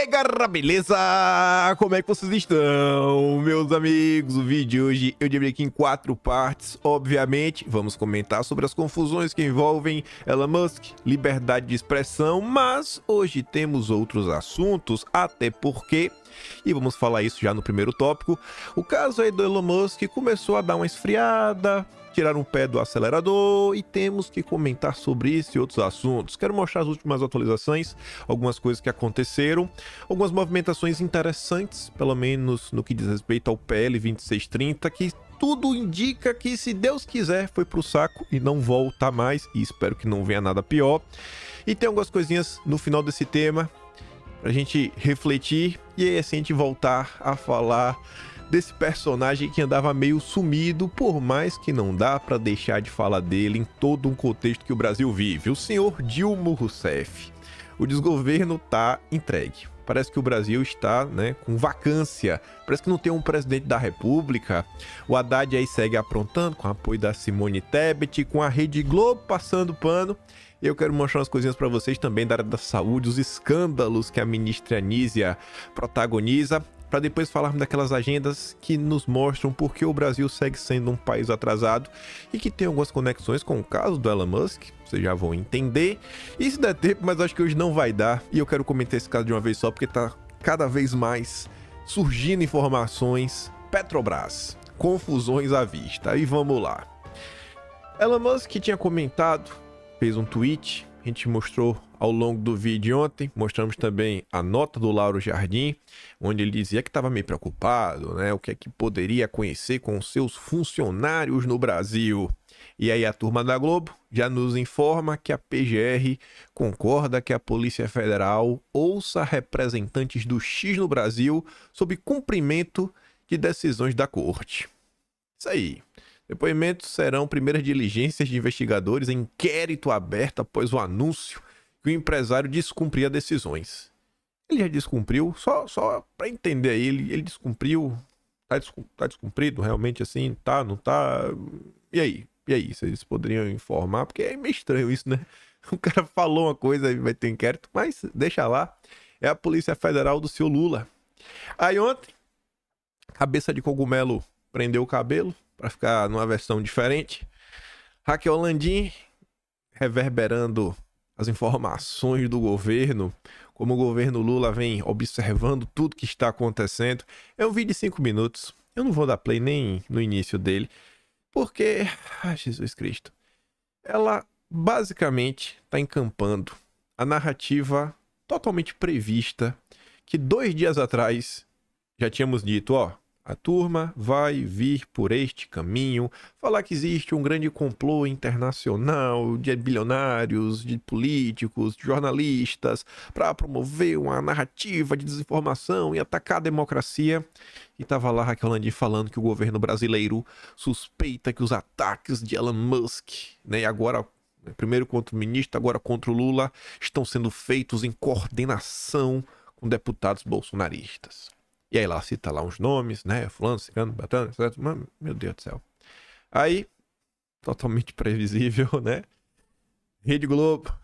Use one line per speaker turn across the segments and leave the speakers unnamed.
aí, galera, beleza? Como é que vocês estão, meus amigos? O vídeo de hoje eu dividi aqui em 4 partes, obviamente. Vamos comentar sobre as confusões que envolvem Elon Musk, liberdade de expressão, mas hoje temos outros assuntos, até porque, e vamos falar isso já no primeiro tópico, o caso aí do Elon Musk começou a dar uma esfriada, tirar um pé do acelerador e temos que comentar sobre isso e outros assuntos. Quero mostrar as últimas atualizações, algumas coisas que aconteceram, algumas movimentações interessantes, pelo menos no que diz respeito ao PL 2630, que tudo indica que, se Deus quiser, foi pro saco e não volta mais, e espero que não venha nada pior. E tem algumas coisinhas no final desse tema pra gente refletir e aí assim a gente voltar a falar desse personagem que andava meio sumido, por mais que não dá para deixar de falar dele em todo um contexto que o Brasil vive, o senhor Dilma Rousseff. O desgoverno tá entregue. Parece que o Brasil está, com vacância. Parece que não tem um presidente da República. O Haddad aí segue aprontando, com o apoio da Simone Tebet, com a Rede Globo passando pano. Eu quero mostrar umas coisinhas para vocês também da área da saúde, os escândalos que a ministra Anísia protagoniza, para depois falarmos daquelas agendas que nos mostram por que o Brasil segue sendo um país atrasado e que tem algumas conexões com o caso do Elon Musk, vocês já vão entender. E se der tempo, mas acho que hoje não vai dar, e eu quero comentar esse caso de uma vez só, porque tá cada vez mais surgindo informações. Petrobras, confusões à vista, e vamos lá. Elon Musk tinha comentado, fez um tweet, a gente mostrou ao longo do vídeo ontem, mostramos também a nota do Lauro Jardim, onde ele dizia que estava meio preocupado, o que é que poderia conhecer com seus funcionários no Brasil. E aí a turma da Globo já nos informa que a PGR concorda que a Polícia Federal ouça representantes do X no Brasil sob cumprimento de decisões da corte. Isso aí. Depoimentos serão primeiras diligências de investigadores em inquérito aberto após o anúncio que o empresário descumpria decisões. Ele já descumpriu, só para entender aí, ele descumpriu, tá descumprido realmente assim, tá, não tá? E aí, vocês poderiam informar, porque é meio estranho isso, né? O cara falou uma coisa e vai ter inquérito, mas deixa lá, é a Polícia Federal do seu Lula. Aí ontem, cabeça de cogumelo prendeu o cabelo, para ficar numa versão diferente. Raquel Landim reverberando as informações do governo, como o governo Lula vem observando tudo que está acontecendo. É um vídeo de 5 minutos. Eu não vou dar play nem no início dele, porque, Jesus Cristo, ela basicamente está encampando a narrativa totalmente prevista que 2 dias atrás já tínhamos dito, a turma vai vir por este caminho, falar que existe um grande complô internacional de bilionários, de políticos, de jornalistas, para promover uma narrativa de desinformação e atacar a democracia. E tava lá Raquel Landim falando que o governo brasileiro suspeita que os ataques de Elon Musk, e agora, primeiro contra o ministro, agora contra o Lula, estão sendo feitos em coordenação com deputados bolsonaristas. E aí ela cita lá uns nomes, fulano, ciclano, batano, etc. Meu Deus do céu. Aí, totalmente previsível, Rede Globo,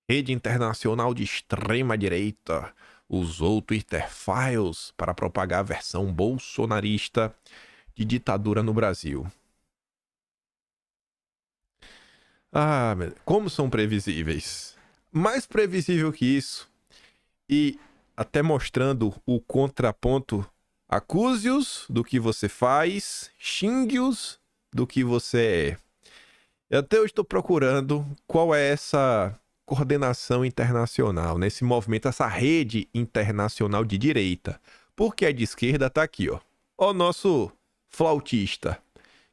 rede internacional de extrema-direita, usou Twitter Files para propagar a versão bolsonarista de ditadura no Brasil. Como são previsíveis. Mais previsível que isso. E até mostrando o contraponto, acuse-os do que você faz, xingue-os do que você é. Até eu estou procurando qual é essa coordenação internacional, nesse movimento, essa rede internacional de direita. Porque a de esquerda tá aqui, ó. O nosso flautista,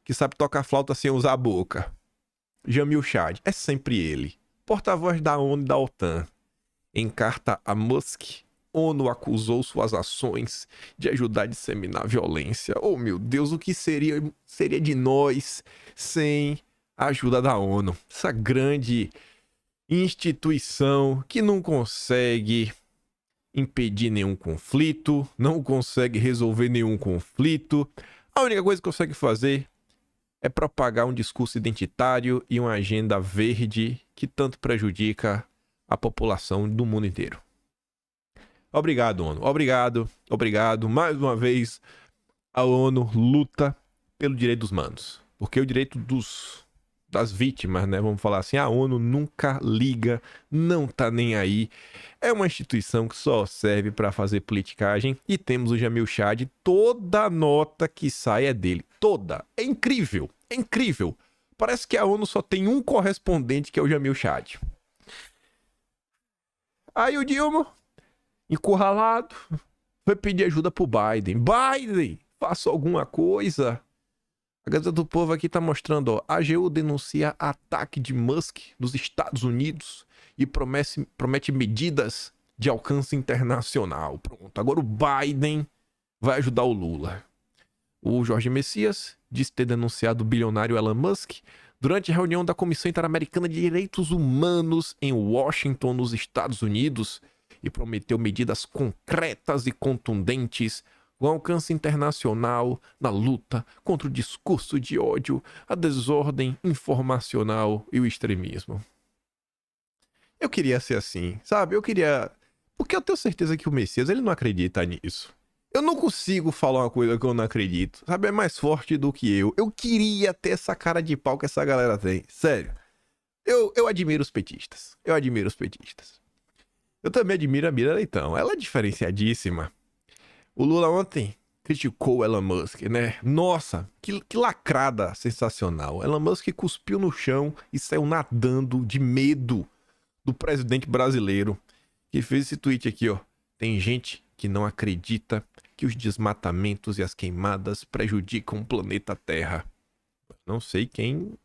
que sabe tocar flauta sem usar a boca. Jamil Chad, é sempre ele. Porta-voz da ONU e da OTAN. Em carta a Musk, ONU acusou suas ações de ajudar a disseminar violência. Oh, meu Deus, o que seria de nós sem a ajuda da ONU? Essa grande instituição que não consegue impedir nenhum conflito, não consegue resolver nenhum conflito. A única coisa que consegue fazer é propagar um discurso identitário e uma agenda verde que tanto prejudica a população do mundo inteiro. Obrigado, ONU. Obrigado. Mais uma vez, a ONU luta pelo direito dos manos. Porque o direito das vítimas, né? Vamos falar assim, a ONU nunca liga, não tá nem aí. É uma instituição que só serve para fazer politicagem. E temos o Jamil Chad, toda nota que sai é dele. Toda. É incrível. Parece que a ONU só tem um correspondente, que é o Jamil Chad. Aí o Dilma, encurralado, foi pedir ajuda pro Biden. Biden, faça alguma coisa. A Gazeta do Povo aqui tá mostrando, ó. A AGU denuncia ataque de Musk nos Estados Unidos e promete medidas de alcance internacional. Pronto, agora o Biden vai ajudar o Lula. O Jorge Messias disse ter denunciado o bilionário Elon Musk durante a reunião da Comissão Interamericana de Direitos Humanos em Washington, nos Estados Unidos, e prometeu medidas concretas e contundentes com alcance internacional na luta contra o discurso de ódio, a desordem informacional e o extremismo. Eu queria ser assim, sabe? Porque eu tenho certeza que o Messias, ele não acredita nisso. Eu não consigo falar uma coisa que eu não acredito, sabe? É mais forte do que eu. Eu queria ter essa cara de pau que essa galera tem, sério. Eu admiro os petistas. Eu também admiro a Mira Leitão. Ela é diferenciadíssima. O Lula ontem criticou o Elon Musk, né? Nossa, que lacrada sensacional. Elon Musk cuspiu no chão e saiu nadando de medo do presidente brasileiro, que fez esse tweet aqui, ó. Tem gente que não acredita que os desmatamentos e as queimadas prejudicam o planeta Terra. Não sei quem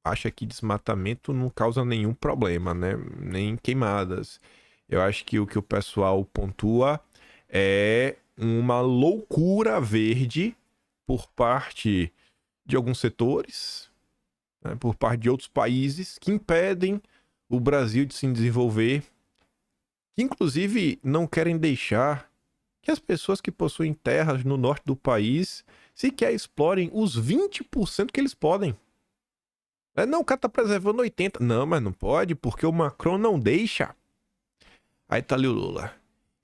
acha que desmatamento não causa nenhum problema, né? Nem queimadas. Eu acho que o que o pessoal pontua é uma loucura verde por parte de alguns setores, né, por parte de outros países que impedem o Brasil de se desenvolver, que inclusive não querem deixar que as pessoas que possuem terras no norte do país sequer explorem os 20% que eles podem. Não, o cara tá preservando 80%. Não, mas não pode, porque o Macron não deixa. Aí tá ali o Lula.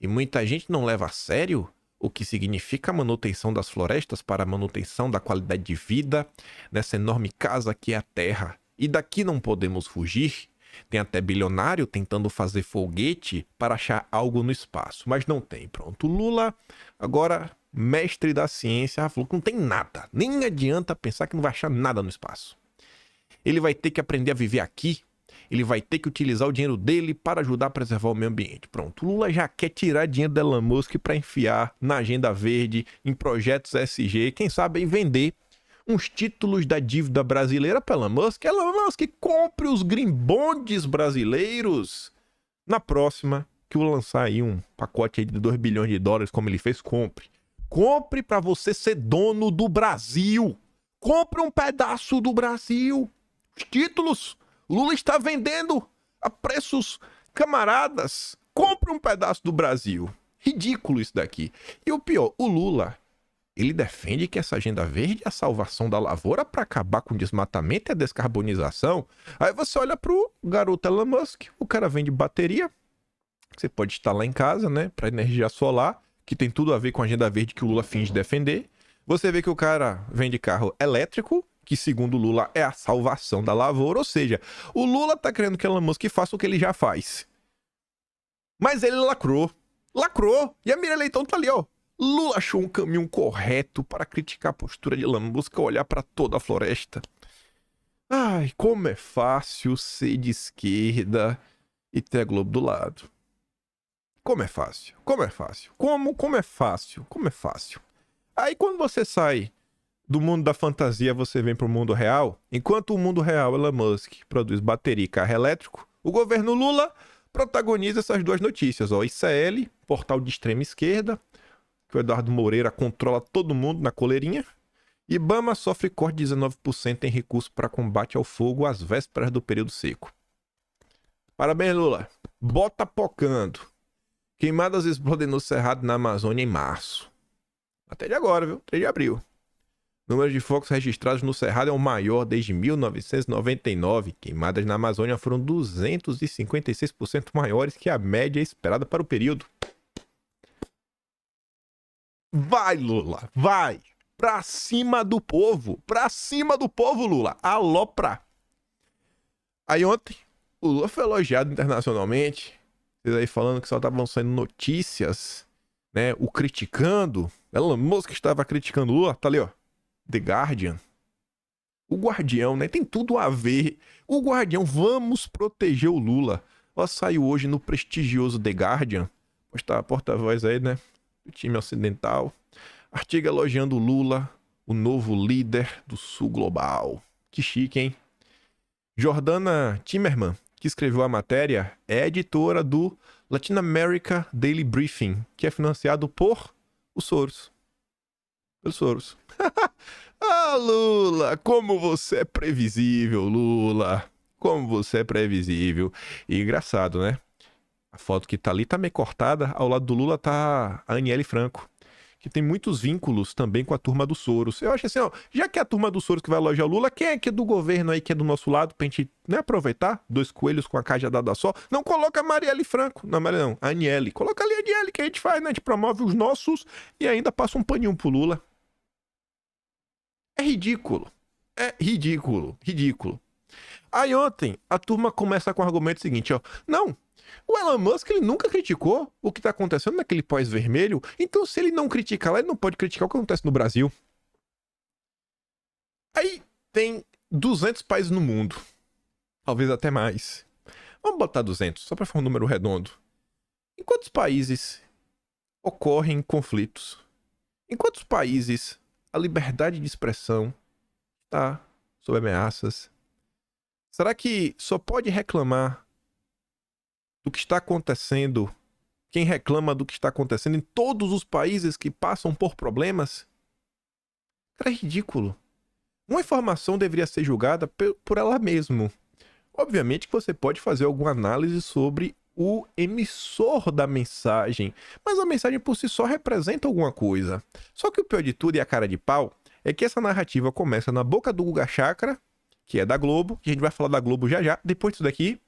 E muita gente não leva a sério o que significa a manutenção das florestas para a manutenção da qualidade de vida nessa enorme casa que é a Terra. E daqui não podemos fugir. Tem até bilionário tentando fazer foguete para achar algo no espaço, mas não tem. Pronto, o Lula, agora mestre da ciência, falou que não tem nada. Nem adianta pensar que não vai achar nada no espaço. Ele vai ter que aprender a viver aqui. Ele vai ter que utilizar o dinheiro dele para ajudar a preservar o meio ambiente. Pronto, o Lula já quer tirar dinheiro da Elon Musk para enfiar na agenda verde, em projetos SG, quem sabe aí vender uns títulos da dívida brasileira para Elon Musk. Elon Musk, compre os green bonds brasileiros. Na próxima, que eu lançar aí um pacote aí de 2 bilhões de dólares, como ele fez, compre. Compre para você ser dono do Brasil. Compre um pedaço do Brasil. Os títulos... Lula está vendendo a preços camaradas. Compre um pedaço do Brasil. Ridículo isso daqui. E o pior, o Lula, ele defende que essa agenda verde é a salvação da lavoura para acabar com o desmatamento e a descarbonização. Aí você olha pro garoto Elon Musk, o cara vende bateria, que você pode instalar em casa, né, para energia solar, que tem tudo a ver com a agenda verde que o Lula finge defender. Você vê que o cara vende carro elétrico, que segundo o Lula é a salvação da lavoura, ou seja, o Lula tá querendo que Elon Musk faça o que ele já faz. Mas ele lacrou. E a Mira Leitão tá ali, ó. Lula achou um caminho correto para criticar a postura de Elon Musk, olhar para toda a floresta. Ai, como é fácil ser de esquerda e ter a Globo do lado. Como é fácil. Como é fácil. Aí quando você sai do mundo da fantasia, você vem pro mundo real. Enquanto o mundo real, Elon Musk, produz bateria e carro elétrico, o governo Lula protagoniza essas duas notícias. Ó, ICL, portal de extrema esquerda, que o Eduardo Moreira controla todo mundo na coleirinha. IBAMA sofre corte de 19% em recursos para combate ao fogo às vésperas do período seco. Parabéns, Lula. Bota pocando. Queimadas explodem no Cerrado, na Amazônia, em março. Até de agora, viu? 3 de abril. O número de focos registrados no Cerrado é o maior desde 1999. Queimadas na Amazônia foram 256% maiores que a média esperada para o período. Vai, Lula, vai. Pra cima do povo, Lula. Alopra. Aí ontem, o Lula foi elogiado internacionalmente. Vocês aí falando que só estavam saindo notícias, né? O criticando. Elon Musk estava criticando o Lula. Tá ali, ó. The Guardian. O Guardião, né? Tem tudo a ver. O Guardião, vamos proteger o Lula. Ela saiu hoje no prestigioso The Guardian. Postar a porta-voz aí, né? Do time ocidental. Artigo elogiando o Lula, o novo líder do Sul Global. Que chique, hein? Jordana Timmerman, que escreveu a matéria, é editora do Latin America Daily Briefing, que é financiado por os Soros. Pelos Soros. Ah, Lula, como você é previsível, Lula. Como você é previsível. E engraçado, né? A foto que tá ali tá meio cortada. Ao lado do Lula tá a Aniele Franco, que tem muitos vínculos também com a turma do Soros. Eu acho assim, ó, já que é a turma do Soros que vai elogiar o Lula, quem é que é do governo aí, que é do nosso lado, pra gente, né, aproveitar? Dois coelhos com a cajadada só. Não coloca a Marielle Franco. Não, Marielle não, a Aniele. Coloca ali a Aniele, que a gente faz, né? A gente promove os nossos e ainda passa um paninho pro Lula. É ridículo. É ridículo. Ridículo. Aí ontem, a turma começa com o argumento seguinte, ó. Não, o Elon Musk, ele nunca criticou o que tá acontecendo naquele pós-vermelho. Então, se ele não criticar lá, ele não pode criticar o que acontece no Brasil. Aí tem 200 países no mundo. Talvez até mais. Vamos botar 200, só pra falar um número redondo. Em quantos países ocorrem conflitos? Em quantos países a liberdade de expressão está sob ameaças? Será que só pode reclamar do que está acontecendo quem reclama do que está acontecendo em todos os países que passam por problemas? Cara, é ridículo. Uma informação deveria ser julgada por ela mesma. Obviamente que você pode fazer alguma análise sobre o emissor da mensagem, mas a mensagem por si só representa alguma coisa. Só que o pior de tudo e a cara de pau é que essa narrativa começa na boca do Guga Chakra, que é da Globo, que a gente vai falar da Globo já já, depois disso daqui.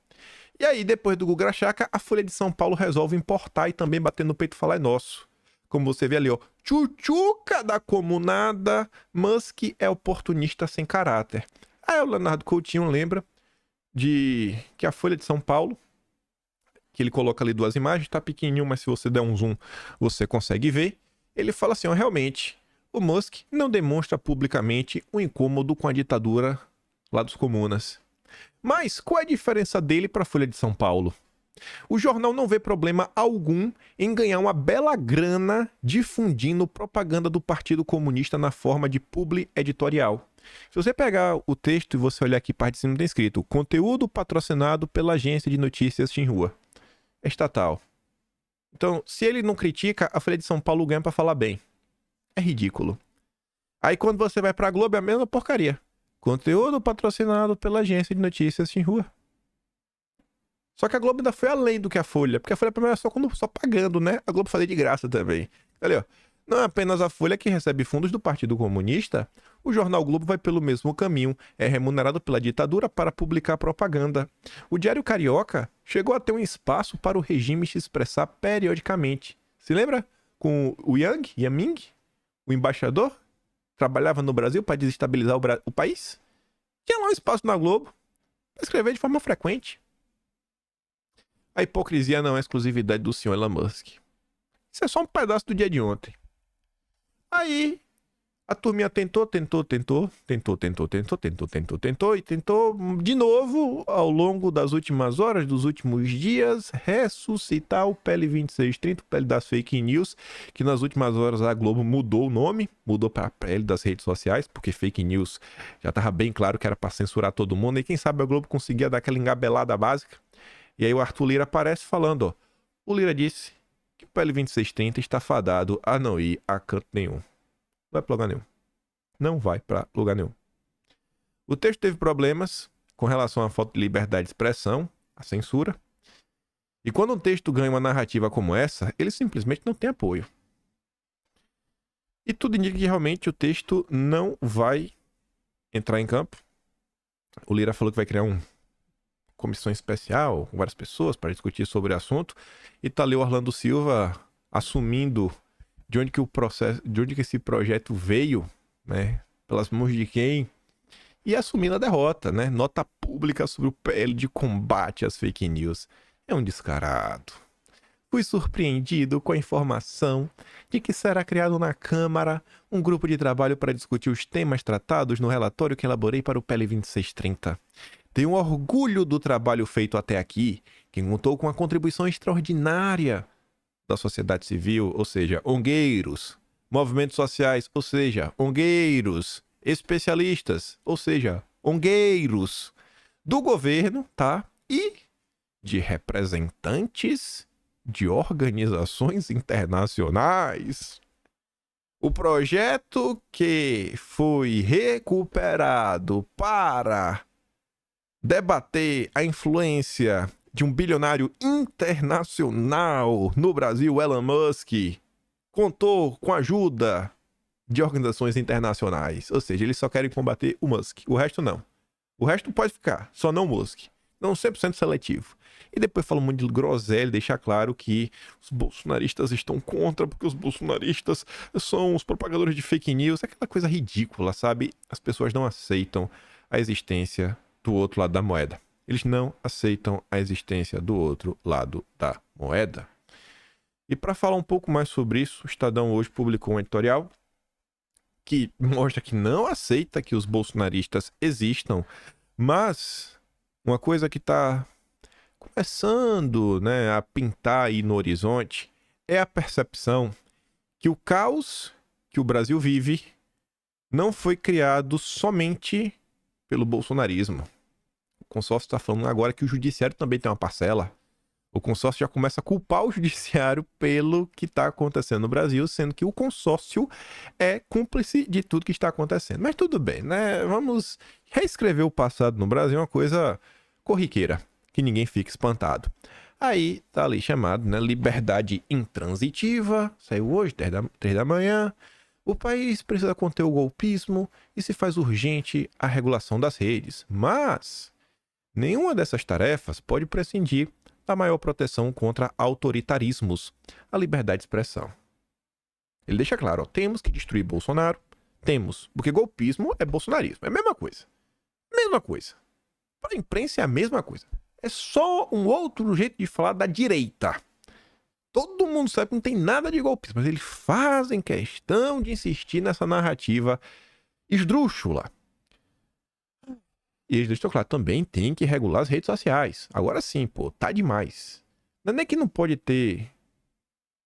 E aí, depois do Guga Chakra, a Folha de São Paulo resolve importar e também bater no peito e falar é nosso. Como você vê ali, ó, tchutchuca da comunada, Musk é oportunista sem caráter. Aí o Leonardo Coutinho lembra de que a Folha de São Paulo, que ele coloca ali duas imagens, tá pequenininho, mas se você der um zoom, você consegue ver. Ele fala assim, ó, realmente, o Musk não demonstra publicamente um incômodo com a ditadura lá dos comunas. Mas qual é a diferença dele para a Folha de São Paulo? O jornal não vê problema algum em ganhar uma bela grana difundindo propaganda do Partido Comunista na forma de publi editorial. Se você pegar o texto e você olhar aqui parte de cima, tem escrito conteúdo patrocinado pela agência de notícias Xinhua. É estatal. Então, se ele não critica, a Folha de São Paulo ganha para falar bem. É ridículo. Aí quando você vai pra Globo é a mesma porcaria. Conteúdo patrocinado pela agência de notícias Xinhua. Só que a Globo ainda foi além do que a Folha, porque a Folha primeiro é só pagando, né? A Globo fazia de graça também. Ali, ó. Não é apenas a Folha que recebe fundos do Partido Comunista, o jornal Globo vai pelo mesmo caminho, é remunerado pela ditadura para publicar propaganda. O Diário Carioca chegou a ter um espaço para o regime se expressar periodicamente. Se lembra? Com o Yaming, o embaixador, trabalhava no Brasil para desestabilizar o país? Tinha lá um espaço na Globo para escrever de forma frequente. A hipocrisia não é exclusividade do senhor Elon Musk. Isso é só um pedaço do dia de ontem. Aí, a turminha tentou e tentou de novo, ao longo das últimas horas, dos últimos dias, ressuscitar o PL 2630, o PL das fake news, que nas últimas horas a Globo mudou o nome, mudou para PL das redes sociais, porque fake news já estava bem claro que era para censurar todo mundo, e quem sabe a Globo conseguia dar aquela engabelada básica. E aí o Arthur Lira aparece falando, ó, o Lira disse que o PL 2630 está fadado a não ir a canto nenhum. Não vai pra lugar nenhum. Não vai pra lugar nenhum. O texto teve problemas com relação à falta de liberdade de expressão, a censura. E quando um texto ganha uma narrativa como essa, ele simplesmente não tem apoio. E tudo indica que realmente o texto não vai entrar em campo. O Lira falou que vai criar uma comissão especial com várias pessoas para discutir sobre o assunto. E tá ali o Orlando Silva assumindo de onde que o processo, de onde que esse projeto veio, né? Pelas mãos de quem? E assumindo a derrota, né? Nota pública sobre o PL de combate às fake news. É um descarado. Fui surpreendido com a informação de que será criado na Câmara um grupo de trabalho para discutir os temas tratados no relatório que elaborei para o PL 2630. Tenho orgulho do trabalho feito até aqui, que contou com a contribuição extraordinária da sociedade civil, ou seja, ongueiros, movimentos sociais, ou seja, ongueiros, especialistas, ou seja, ongueiros, do governo, tá? E de representantes de organizações internacionais. O projeto que foi recuperado para debater a influência de um bilionário internacional no Brasil, Elon Musk, contou com a ajuda de organizações internacionais. Ou seja, eles só querem combater o Musk. O resto não. O resto pode ficar, só não o Musk. Não 100% seletivo. E depois fala um monte de groselha, deixa claro que os bolsonaristas estão contra, porque os bolsonaristas são os propagadores de fake news. Aquela coisa ridícula, sabe? As pessoas não aceitam a existência do outro lado da moeda. Eles não aceitam a existência do outro lado da moeda. E para falar um pouco mais sobre isso, o Estadão hoje publicou um editorial que mostra que não aceita que os bolsonaristas existam, mas uma coisa que está começando, né, a pintar aí no horizonte é a percepção que o caos que o Brasil vive não foi criado somente pelo bolsonarismo. O consórcio está falando agora que o judiciário também tem uma parcela. O consórcio já começa a culpar o judiciário pelo que está acontecendo no Brasil, sendo que o consórcio é cúmplice de tudo que está acontecendo. Mas tudo bem, né? Vamos reescrever o passado no Brasil, uma coisa corriqueira, que ninguém fique espantado. Aí tá ali chamado, né? Liberdade intransitiva, saiu hoje, 3 da manhã. O país precisa conter o golpismo e se faz urgente a regulação das redes. Mas nenhuma dessas tarefas pode prescindir da maior proteção contra autoritarismos, a liberdade de expressão. Ele deixa claro, ó, temos que destruir Bolsonaro, temos, porque golpismo é bolsonarismo, é a mesma coisa. Mesma coisa. Para a imprensa é a mesma coisa. É só um outro jeito de falar da direita. Todo mundo sabe que não tem nada de golpismo, mas eles fazem questão de insistir nessa narrativa esdrúxula. E eles deixam claro, também tem que regular as redes sociais. Agora sim, pô, tá demais. Não é que não pode ter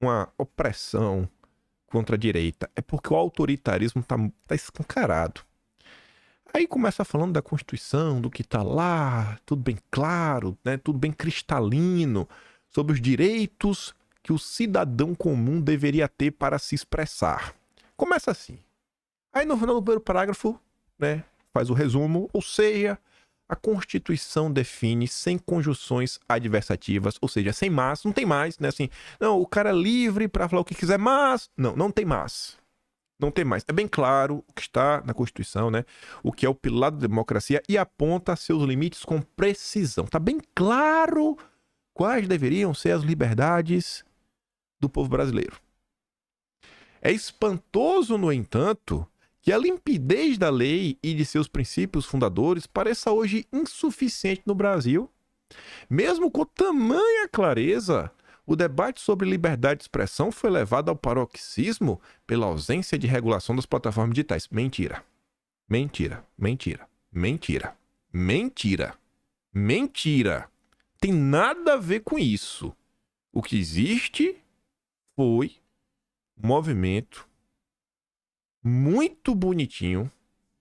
uma opressão contra a direita, é porque o autoritarismo tá escancarado. Aí começa falando da Constituição, do que tá lá, tudo bem claro, né? Tudo bem cristalino, sobre os direitos que o cidadão comum deveria ter para se expressar. Começa assim. Aí no final do primeiro parágrafo, né, faz o resumo, ou seja, a Constituição define sem conjunções adversativas, ou seja, sem mas, não tem mais, né, assim, não, o cara é livre para falar o que quiser, mas, não tem mais. Não tem mais. É bem claro o que está na Constituição, né? O que é o pilar da democracia e aponta seus limites com precisão. Está bem claro quais deveriam ser as liberdades do povo brasileiro. É espantoso, no entanto, que a limpidez da lei e de seus princípios fundadores pareça hoje insuficiente no Brasil. Mesmo com tamanha clareza, o debate sobre liberdade de expressão foi levado ao paroxismo pela ausência de regulação das plataformas digitais. Mentira. Mentira. Mentira. Mentira. Mentira. Mentira. Tem nada a ver com isso. O que existe foi um movimento muito bonitinho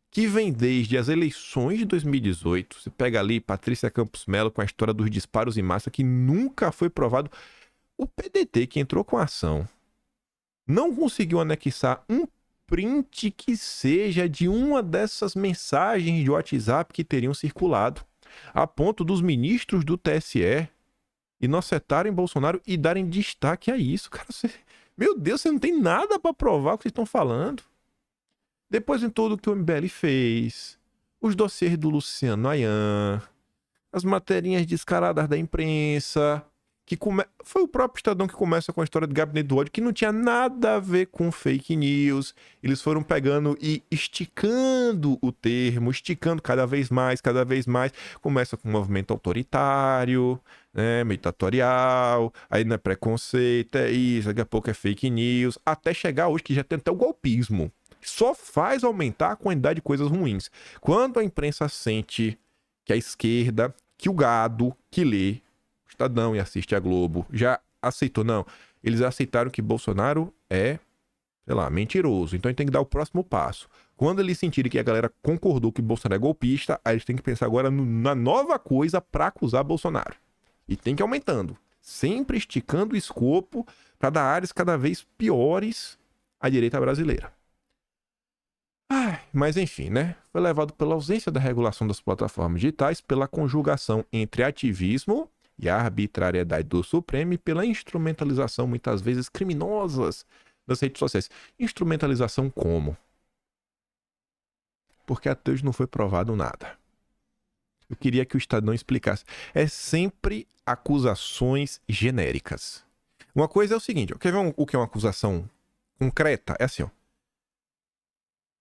que vem desde as eleições de 2018. Você pega ali Patrícia Campos Mello com a história dos disparos em massa que nunca foi provado. O PDT, que entrou com a ação, não conseguiu anexar um print que seja de uma dessas mensagens de WhatsApp que teriam circulado, a ponto dos ministros do TSE inocentarem Bolsonaro e darem destaque a isso. Cara, meu Deus, você não tem nada para provar o que vocês estão falando. Depois em tudo que o MBL fez, os dossiês do Luciano Ayan, as materinhas descaradas da imprensa, Foi o próprio Estadão que começa com a história do Gabinete do Ódio, que não tinha nada a ver com fake news. Eles foram pegando e esticando o termo, esticando cada vez mais. Começa com um movimento autoritário, né, ditatorial, aí não é preconceito, é isso, daqui a pouco é fake news, até chegar hoje que já tem até o golpismo. Só faz aumentar a quantidade de coisas ruins. Quando a imprensa sente que a esquerda, que o gado que lê Estadão e assiste a Globo já aceitou, não. Eles aceitaram que Bolsonaro é, sei lá, mentiroso. Então ele tem que dar o próximo passo. Quando eles sentirem que a galera concordou que Bolsonaro é golpista, aí eles têm que pensar agora na nova coisa para acusar Bolsonaro. E tem que ir aumentando. Sempre esticando o escopo para dar áreas cada vez piores à direita brasileira. Mas enfim, né? Foi levado pela ausência da regulação das plataformas digitais, pela conjugação entre ativismo e a arbitrariedade do Supremo e pela instrumentalização, muitas vezes criminosas, das redes sociais. Instrumentalização como? Porque até hoje não foi provado nada. Eu queria que o Estadão explicasse. É sempre acusações genéricas. Uma coisa é o seguinte, quer ver o que é uma acusação concreta? É assim, ó.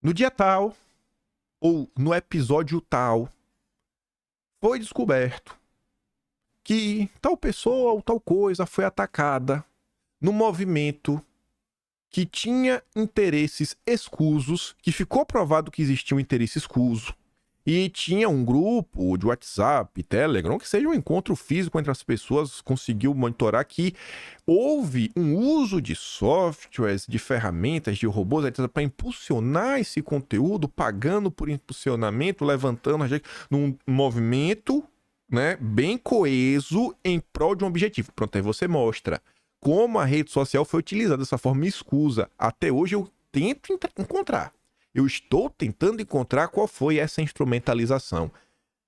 No dia tal, ou no episódio tal, foi descoberto que tal pessoa ou tal coisa foi atacada no movimento que tinha interesses escusos, que ficou provado que existia um interesse escuso, e tinha um grupo de WhatsApp, Telegram, que seja um encontro físico entre as pessoas, conseguiu monitorar que houve um uso de softwares, de ferramentas, de robôs, etc., para impulsionar esse conteúdo, pagando por impulsionamento, levantando a gente num movimento, né, bem coeso em prol de um objetivo. Pronto, aí você mostra como a rede social foi utilizada dessa forma escusa. Até hoje eu tento encontrar. Eu estou tentando encontrar qual foi essa instrumentalização.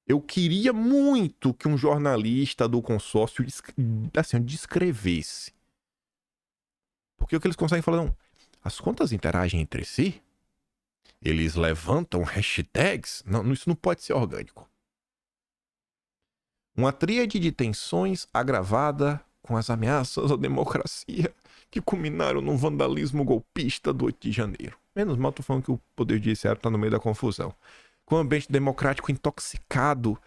Eu queria muito que um jornalista do consórcio assim, descrevesse. Porque o que eles conseguem falar, não, as contas interagem entre si, eles levantam hashtags, não, isso não pode ser orgânico. Uma tríade de tensões agravada com as ameaças à democracia que culminaram no vandalismo golpista do 8 de janeiro. Menos mal tô falando que o Poder Judiciário está no meio da confusão. Com o ambiente democrático intoxicado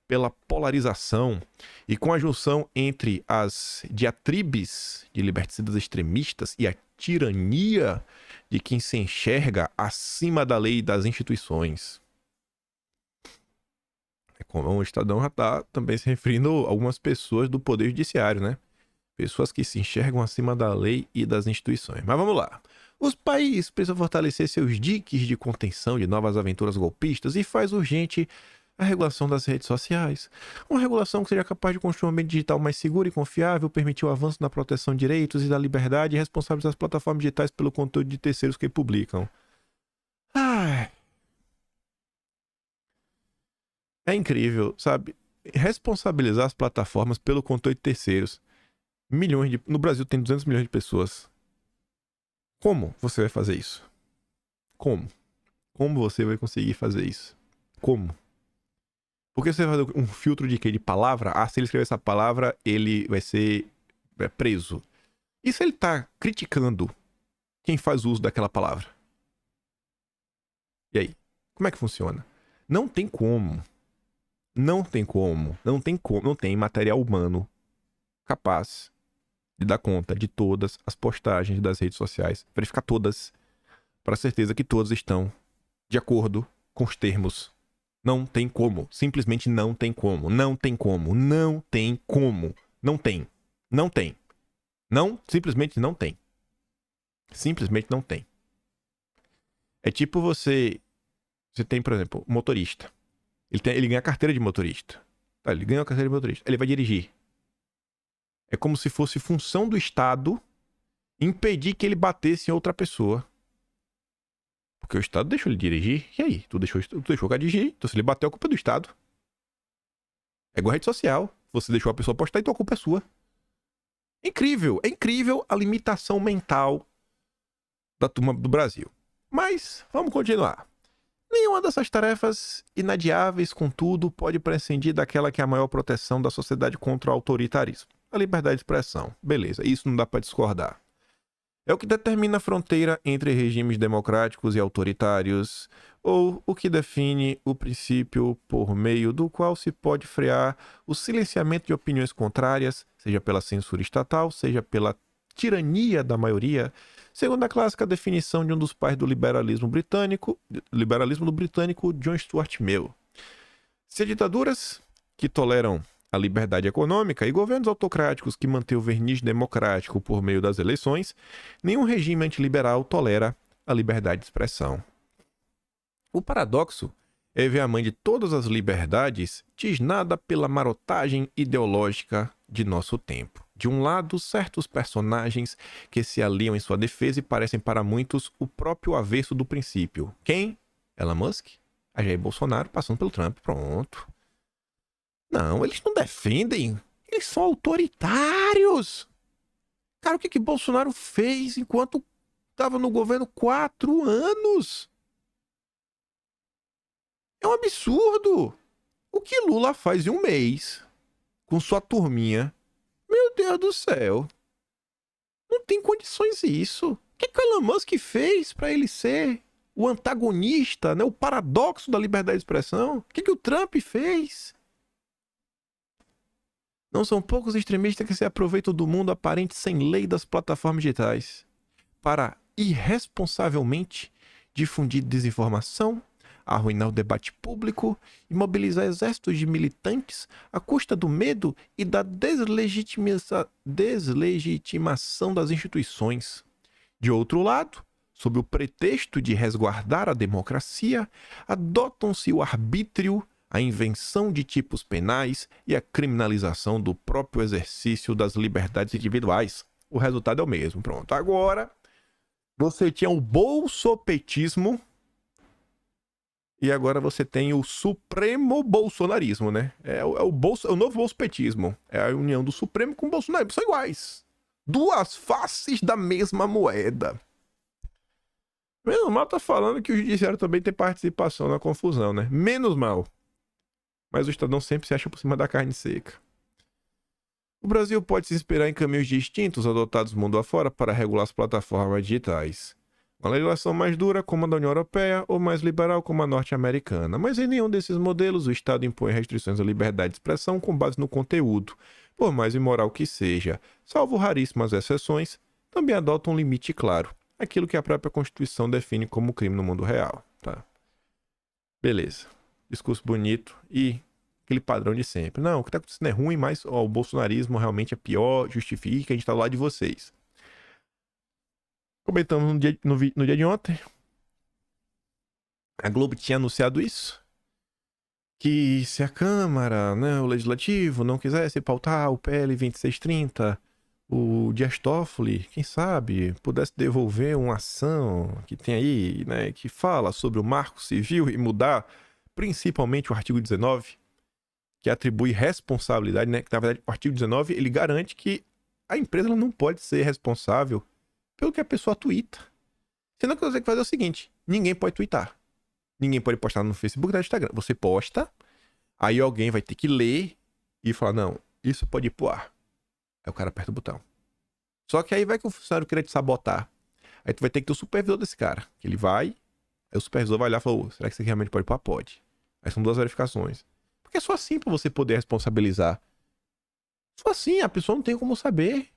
pela polarização e com a junção entre as diatribes de liberticidas extremistas e a tirania de quem se enxerga acima da lei e das instituições. Como o Estadão já está também se referindo a algumas pessoas do Poder Judiciário, né? Pessoas que se enxergam acima da lei e das instituições. Mas vamos lá. Os países precisam fortalecer seus diques de contenção de novas aventuras golpistas e faz urgente a regulação das redes sociais. Uma regulação que seja capaz de construir um ambiente digital mais seguro e confiável, permitir o avanço na proteção de direitos e da liberdade e responsabilizar as plataformas digitais pelo conteúdo de terceiros que publicam. É incrível, sabe? Responsabilizar as plataformas pelo conteúdo de terceiros. No Brasil tem 200 milhões de pessoas. Como você vai fazer isso? Como? Como você vai conseguir fazer isso? Como? Porque você vai fazer um filtro de quê? De palavra? Ah, se ele escrever essa palavra, ele vai ser preso. E se ele tá criticando quem faz uso daquela palavra? E aí? Como é que funciona? Não tem como. Não tem material humano capaz de dar conta de todas as postagens das redes sociais, verificar todas, para certeza que todas estão de acordo com os termos. Não tem como. Simplesmente não tem como. Não tem como. Não tem como. Não tem. Não tem. Não, simplesmente não tem. Simplesmente não tem. É tipo você tem, por exemplo, motorista. Ele ganha a carteira de motorista. Tá, ele ganha a carteira de motorista. Ele vai dirigir. É como se fosse função do Estado impedir que ele batesse em outra pessoa. Porque o Estado deixou ele dirigir. E aí? Tu deixou o cara dirigir. Então se ele bateu, a culpa é do Estado. É igual a rede social. Você deixou a pessoa postar, então a culpa é sua. É incrível a limitação mental da turma do Brasil. Mas, vamos continuar. Nenhuma dessas tarefas inadiáveis, contudo, pode prescindir daquela que é a maior proteção da sociedade contra o autoritarismo. a liberdade de expressão. Beleza, isso não dá para discordar. É o que determina a fronteira entre regimes democráticos e autoritários, ou o que define o princípio por meio do qual se pode frear o silenciamento de opiniões contrárias, seja pela censura estatal, seja pela tirania da maioria, segundo a clássica definição de um dos pais do liberalismo do britânico John Stuart Mill. Se há ditaduras que toleram a liberdade econômica e governos autocráticos que mantêm o verniz democrático por meio das eleições, nenhum regime antiliberal tolera a liberdade de expressão. O paradoxo é ver a mãe de todas as liberdades tisnada pela marotagem ideológica de nosso tempo. De um lado, certos personagens que se aliam em sua defesa e parecem para muitos o próprio avesso do princípio. Quem? Elon Musk? A Jair Bolsonaro passando pelo Trump. Pronto. Não, eles não defendem. Eles são autoritários. Cara, o que Bolsonaro fez enquanto estava no governo 4 anos? É um absurdo. O que Lula faz em um mês com sua turminha? Meu Deus do céu. Não tem condições isso. O que Elon Musk fez para ele ser o antagonista, né? O paradoxo da liberdade de expressão? O que o Trump fez? Não são poucos extremistas que se aproveitam do mundo aparente sem lei das plataformas digitais para irresponsavelmente difundir desinformação, arruinar o debate público e mobilizar exércitos de militantes à custa do medo e da deslegitimação das instituições. De outro lado, sob o pretexto de resguardar a democracia, adotam-se o arbítrio, a invenção de tipos penais e a criminalização do próprio exercício das liberdades individuais. O resultado é o mesmo. Pronto. Agora, você tinha o bolsopetismo e agora você tem o supremo bolsonarismo, né? É o novo bolsopetismo. É a união do Supremo com o bolsonarismo. São iguais. Duas faces da mesma moeda. Menos mal tá falando que o judiciário também tem participação na confusão, né? Menos mal. Mas o Estadão sempre se acha por cima da carne seca. O Brasil pode se inspirar em caminhos distintos adotados mundo afora para regular as plataformas digitais. Uma legislação mais dura, como a da União Europeia, ou mais liberal, como a norte-americana. Mas em nenhum desses modelos o Estado impõe restrições à liberdade de expressão com base no conteúdo, por mais imoral que seja. Salvo raríssimas exceções, também adota um limite claro, aquilo que a própria Constituição define como crime no mundo real. Tá? Beleza. Discurso bonito e aquele padrão de sempre. Não, o que está acontecendo é ruim, mas o bolsonarismo realmente é pior, justifica, a gente está do lado de vocês. Comentamos no dia de ontem. A Globo tinha anunciado isso. Que se a Câmara, né, o Legislativo, não quisesse pautar o PL 2630, o Dias Toffoli, quem sabe, pudesse devolver uma ação que tem aí, né, que fala sobre o Marco Civil e mudar principalmente o artigo 19, que atribui responsabilidade, né? Que na verdade o artigo 19 ele garante que a empresa ela não pode ser responsável pelo que a pessoa tuita. Senão o que você tem que fazer é o seguinte: ninguém pode tuitar. Ninguém pode postar no Facebook e no Instagram. Você posta, aí alguém vai ter que ler e falar, não, isso pode ir pro ar. Aí o cara aperta o botão. Só que aí vai que o funcionário querer te sabotar. Aí tu vai ter que ter o supervisor desse cara. Que ele vai, aí o supervisor vai lá e fala, será que isso aqui realmente pode ir pro ar? Pode. Aí são 2 verificações. Porque é só assim pra você poder responsabilizar. Só assim, a pessoa não tem como saber.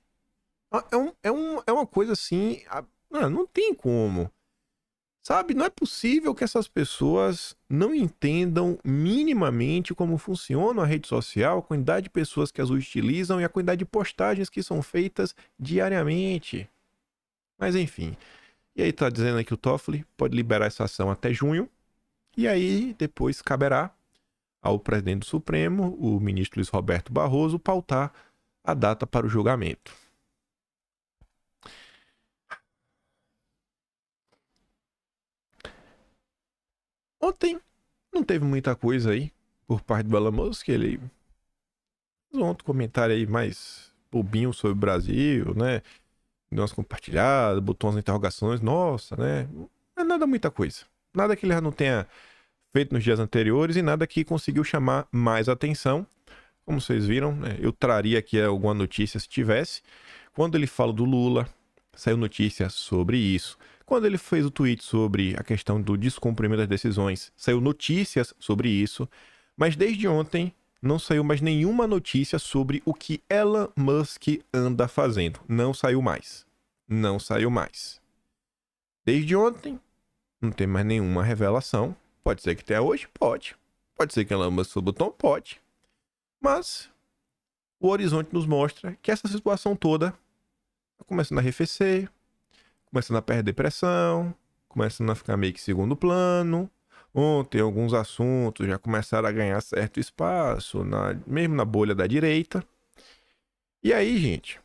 É uma coisa assim... Não tem como. Sabe, não é possível que essas pessoas não entendam minimamente como funciona a rede social, a quantidade de pessoas que as utilizam e a quantidade de postagens que são feitas diariamente. Mas enfim. E aí tá dizendo aí que o Toffoli pode liberar essa ação até junho. E aí depois caberá ao presidente do Supremo, o ministro Luiz Roberto Barroso, pautar a data para o julgamento. Ontem não teve muita coisa aí por parte do Elon Musk. Ele fez um outro comentário aí mais bobinho sobre o Brasil, né? Deu umas compartilhadas, botou umas interrogações. Nossa, né? Não é nada muita coisa. Nada que ele já não tenha feito nos dias anteriores e nada que conseguiu chamar mais atenção. Como vocês viram, né, eu traria aqui alguma notícia se tivesse. Quando ele fala do Lula, saiu notícia sobre isso. Quando ele fez o tweet sobre a questão do descumprimento das decisões, saiu notícias sobre isso. Mas desde ontem não saiu mais nenhuma notícia sobre o que Elon Musk anda fazendo. Não saiu mais. Não saiu mais. Desde ontem não tem mais nenhuma revelação. Pode ser que tenha hoje? Pode. Pode ser que Elon Musk o botão? Pode. Mas o horizonte nos mostra que essa situação toda está começando a arrefecer, começando a perder pressão, começando a ficar meio que segundo plano. Ontem alguns assuntos já começaram a ganhar certo espaço, mesmo na bolha da direita. E aí, gente,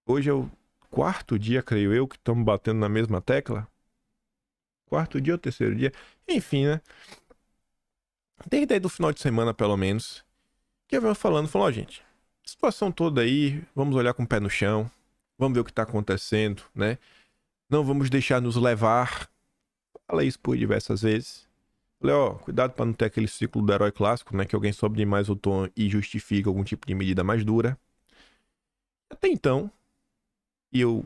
hoje é o quarto dia, creio eu, que estamos batendo na mesma tecla. Quarto dia ou terceiro dia? Enfim, né? Desde aí do final de semana, pelo menos, que eu venho falando, ó, gente, situação toda aí, vamos olhar com o pé no chão, vamos ver o que tá acontecendo, né? Não vamos deixar nos levar. Falei isso por diversas vezes. Falei, ó, cuidado para não ter aquele ciclo do herói clássico, né? Que alguém sobe demais o tom e justifica algum tipo de medida mais dura. Até então, e eu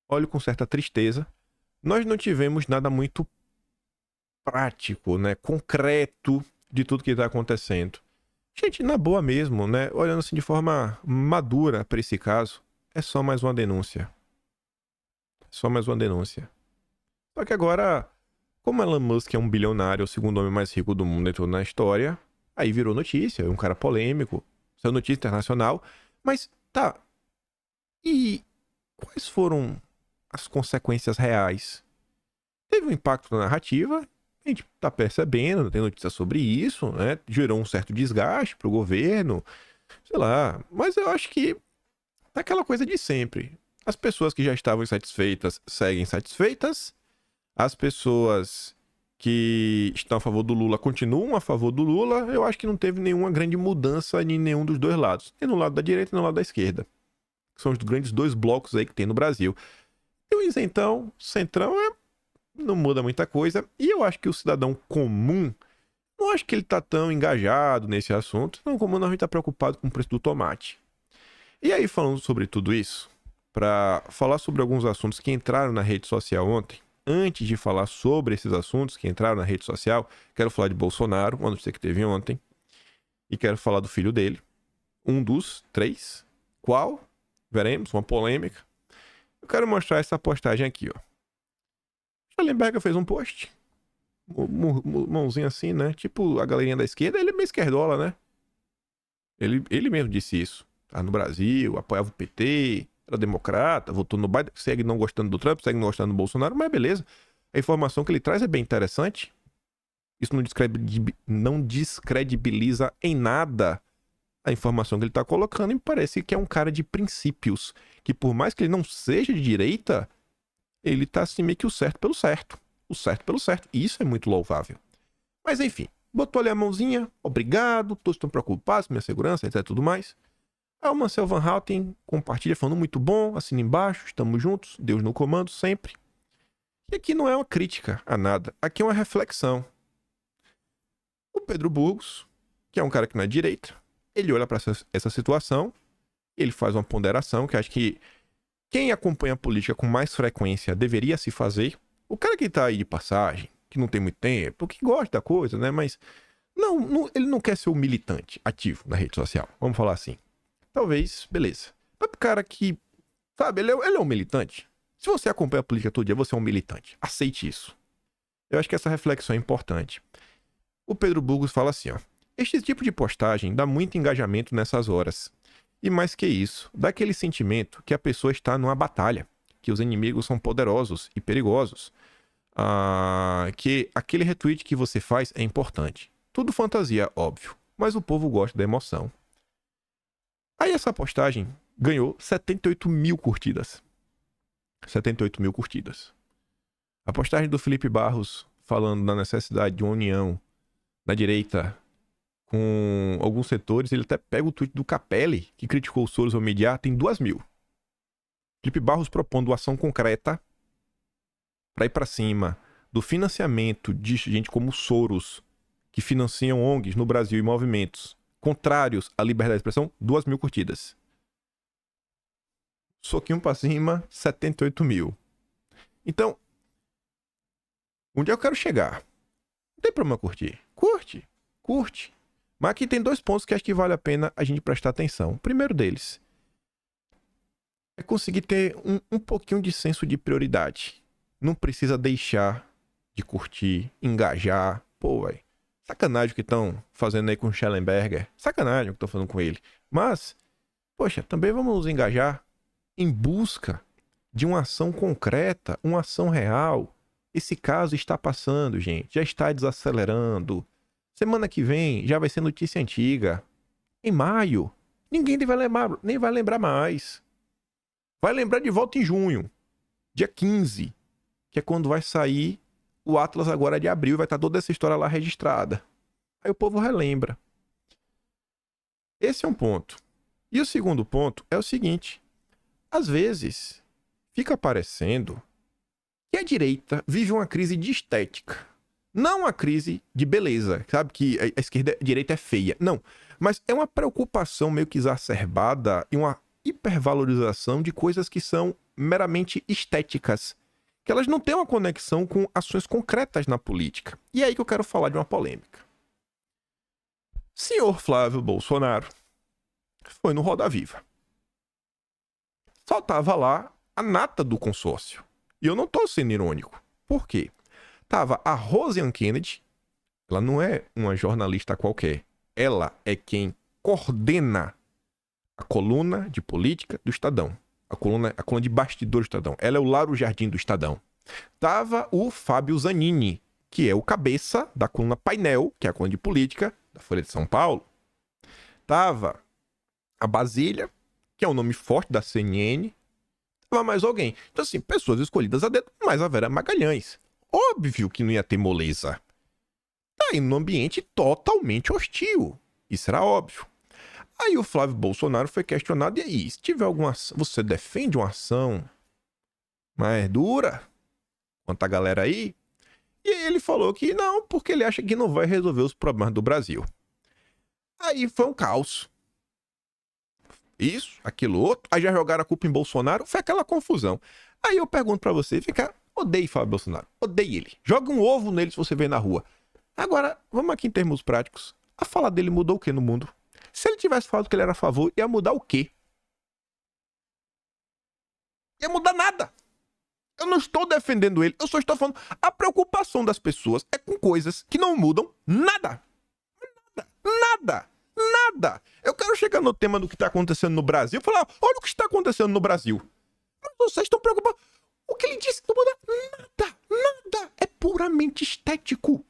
olho com certa tristeza, nós não tivemos nada muito prático, né? Concreto de tudo que tá acontecendo. Gente, na boa mesmo, né? Olhando assim de forma madura para esse caso, é só mais uma denúncia. Só mais uma denúncia. Só que agora, como Elon Musk é um bilionário, o segundo homem mais rico do mundo entrou na história, aí virou notícia, é um cara polêmico, saiu notícia internacional, mas tá. E quais foram as consequências reais? Teve um impacto na narrativa, a gente tá percebendo, tem notícia sobre isso, né? Gerou um certo desgaste pro governo, sei lá, mas eu acho que tá aquela coisa de sempre. As pessoas que já estavam insatisfeitas seguem insatisfeitas. As pessoas que estão a favor do Lula continuam a favor do Lula. Eu acho que não teve nenhuma grande mudança em nenhum dos dois lados. Nem no lado da direita, nem no lado da esquerda. Que são os grandes dois blocos aí que tem no Brasil. E o isentão, centrão, não muda muita coisa. E eu acho que o cidadão comum, não acho que ele tá tão engajado nesse assunto. Não, comum não, a gente tá preocupado com o preço do tomate. E aí, falando sobre tudo isso, para falar sobre alguns assuntos que entraram na rede social ontem, antes de falar sobre esses assuntos que entraram na rede social, quero falar de Bolsonaro, uma notícia que teve ontem, e quero falar do filho dele, um dos 3. Qual? Veremos, uma polêmica. Eu quero mostrar essa postagem aqui, ó. Schallenberger fez um post, mãozinha assim, né? Tipo a galerinha da esquerda, ele é meio esquerdola, né? Ele mesmo disse isso. Tá no Brasil, apoiava o PT, era democrata, votou no Biden, segue não gostando do Trump, segue não gostando do Bolsonaro, mas beleza. A informação que ele traz é bem interessante. Isso não descredibiliza em nada a informação que ele tá colocando, e me parece que é um cara de princípios, que por mais que ele não seja de direita, ele tá assim meio que o certo pelo certo. O certo pelo certo. E isso é muito louvável. Mas enfim, botou ali a mãozinha, obrigado, todos estão preocupados com minha segurança, etc, tudo mais. Aí o Marcel Van Houten compartilha falando muito bom, assina embaixo, estamos juntos, Deus no comando sempre. E aqui não é uma crítica a nada, aqui é uma reflexão. O Pedro Burgos, que é um cara que não é direita, ele olha para essa situação, ele faz uma ponderação que acho que quem acompanha a política com mais frequência deveria se fazer. O cara que tá aí de passagem, que não tem muito tempo, que gosta da coisa, né, mas ele não quer ser um militante ativo na rede social, vamos falar assim. Talvez, beleza. Mas pro cara que, sabe, ele é um militante. Se você acompanha a política todo dia, você é um militante. Aceite isso. Eu acho que essa reflexão é importante. O Pedro Burgos fala assim, ó. Este tipo de postagem dá muito engajamento nessas horas. E mais que isso, dá aquele sentimento que a pessoa está numa batalha, que os inimigos são poderosos e perigosos. Que aquele retweet que você faz é importante. Tudo fantasia, óbvio, mas o povo gosta da emoção. Aí essa postagem ganhou 78 mil curtidas. 78 mil curtidas. A postagem do Felipe Barros falando da necessidade de uma união da direita com alguns setores, ele até pega o tweet do Capelli, que criticou o Soros ao mediar, tem 2 mil. Felipe Barros propondo ação concreta para ir para cima do financiamento de gente como Soros, que financiam ONGs no Brasil e movimentos contrários à liberdade de expressão, 2.000 curtidas. Soquinho pra cima, 78 mil. Então, onde eu quero chegar? Não tem problema curtir. Curte. Mas aqui tem 2 pontos que acho que vale a pena a gente prestar atenção. O primeiro deles é conseguir ter um pouquinho de senso de prioridade. Não precisa deixar de curtir, engajar. Pô, velho. Sacanagem o que estão fazendo aí com o Schellenberger. Sacanagem o que estão fazendo com ele. Mas, poxa, também vamos nos engajar em busca de uma ação concreta, uma ação real. Esse caso está passando, gente. Já está desacelerando. Semana que vem já vai ser notícia antiga. Em maio, ninguém nem vai lembrar mais. Vai lembrar de volta em junho, dia 15, que é quando vai sair o Atlas agora de abril, vai estar toda essa história lá registrada. Aí o povo relembra. Esse é um ponto. E o segundo ponto é o seguinte. Às vezes, fica parecendo que a direita vive uma crise de estética. Não uma crise de beleza, sabe? Que a direita é feia. Não. Mas é uma preocupação meio que exacerbada e uma hipervalorização de coisas que são meramente estéticas. Que elas não têm uma conexão com ações concretas na política. E é aí que eu quero falar de uma polêmica. Senhor Flávio Bolsonaro foi no Roda Viva. Só tava lá a nata do consórcio. E eu não tô sendo irônico. Por quê? Tava a Roseanne Kennedy. Ela não é uma jornalista qualquer. Ela é quem coordena a coluna de política do Estadão. A coluna de bastidores do Estadão. Ela é o Lauro Jardim do Estadão. Tava o Fábio Zanini, que é o cabeça da coluna Painel, que é a coluna de política da Folha de São Paulo. Tava a Basília, que é o nome forte da CNN. Tava mais alguém. Então, assim, pessoas escolhidas a dedo, mais a Vera Magalhães. Óbvio que não ia ter moleza. Tá aí num ambiente totalmente hostil. Isso era óbvio. Aí o Flávio Bolsonaro foi questionado, e aí, se tiver alguma ação, você defende uma ação mais dura quanto a galera aí? E aí ele falou que não, porque ele acha que não vai resolver os problemas do Brasil. Aí foi um caos. Isso, aquilo outro, aí já jogaram a culpa em Bolsonaro, foi aquela confusão. Aí eu pergunto pra você, odeie Flávio Bolsonaro, odeie ele. Joga um ovo nele se você vê na rua. Agora, vamos aqui em termos práticos. A fala dele mudou o que no mundo? Se ele tivesse falado que ele era a favor, ia mudar o quê? Ia mudar nada. Eu não estou defendendo ele, eu só estou falando. A preocupação das pessoas é com coisas que não mudam nada. Nada. Eu quero chegar no tema do que está acontecendo no Brasil e falar, olha o que está acontecendo no Brasil. Mas vocês estão preocupados. O que ele disse não muda nada. É puramente estético.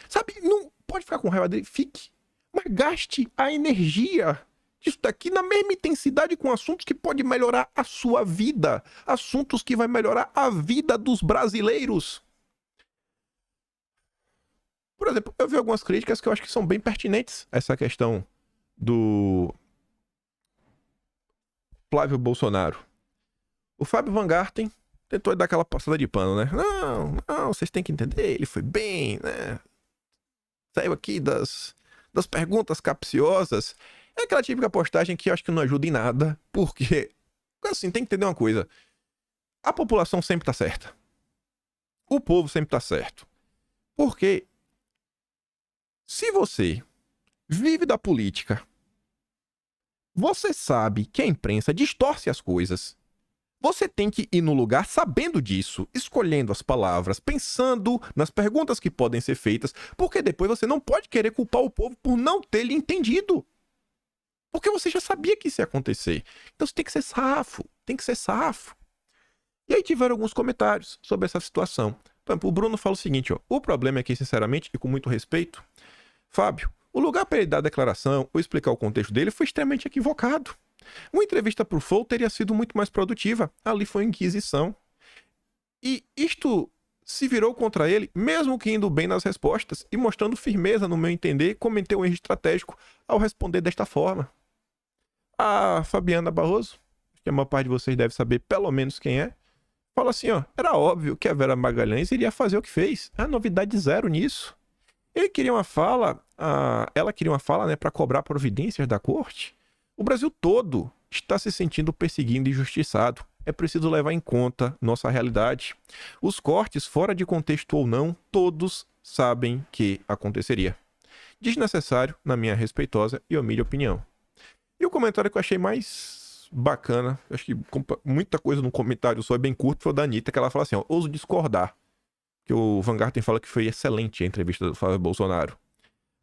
Sabe, não pode ficar com raiva dele, fique. Mas gaste a energia disso daqui na mesma intensidade com assuntos que podem melhorar a sua vida. Assuntos que vai melhorar a vida dos brasileiros. Por exemplo, eu vi algumas críticas que eu acho que são bem pertinentes a essa questão do Flávio Bolsonaro. O Fábio Van Garten tentou dar aquela passada de pano, né? Não, vocês têm que entender, ele foi bem, né? Saiu aqui das perguntas capciosas. É aquela típica postagem que eu acho que não ajuda em nada, porque, assim, tem que entender uma coisa. A população sempre tá certa. O povo sempre tá certo. Porque se você vive da política, você sabe que a imprensa distorce as coisas. Você tem que ir no lugar sabendo disso, escolhendo as palavras, pensando nas perguntas que podem ser feitas, porque depois você não pode querer culpar o povo por não ter lhe entendido. Porque você já sabia que isso ia acontecer. Então você tem que ser safo. E aí tiveram alguns comentários sobre essa situação. Por exemplo, o Bruno fala o seguinte, ó, o problema é que, sinceramente, e com muito respeito, Fábio, o lugar para ele dar a declaração ou explicar o contexto dele foi extremamente equivocado. Uma entrevista pro Flow teria sido muito mais produtiva. Ali foi inquisição. E isto se virou contra ele, mesmo que indo bem nas respostas e mostrando firmeza, no meu entender, cometeu um erro estratégico ao responder desta forma. A Fabiana Barroso, que a maior parte de vocês deve saber pelo menos quem é, fala assim, ó, era óbvio que a Vera Magalhães iria fazer o que fez. Há novidade zero nisso. Ele queria uma fala, ela queria uma fala, né, para cobrar providências da corte. O Brasil todo está se sentindo perseguido e injustiçado. É preciso levar em conta nossa realidade. Os cortes, fora de contexto ou não, todos sabem que aconteceria. Desnecessário, na minha respeitosa e humilde opinião. E o comentário que eu achei mais bacana, acho que muita coisa no comentário só é bem curto, foi o da Anitta, que ela fala assim, ó, ouso discordar. Que o Van Garten fala que foi excelente a entrevista do Flávio Bolsonaro.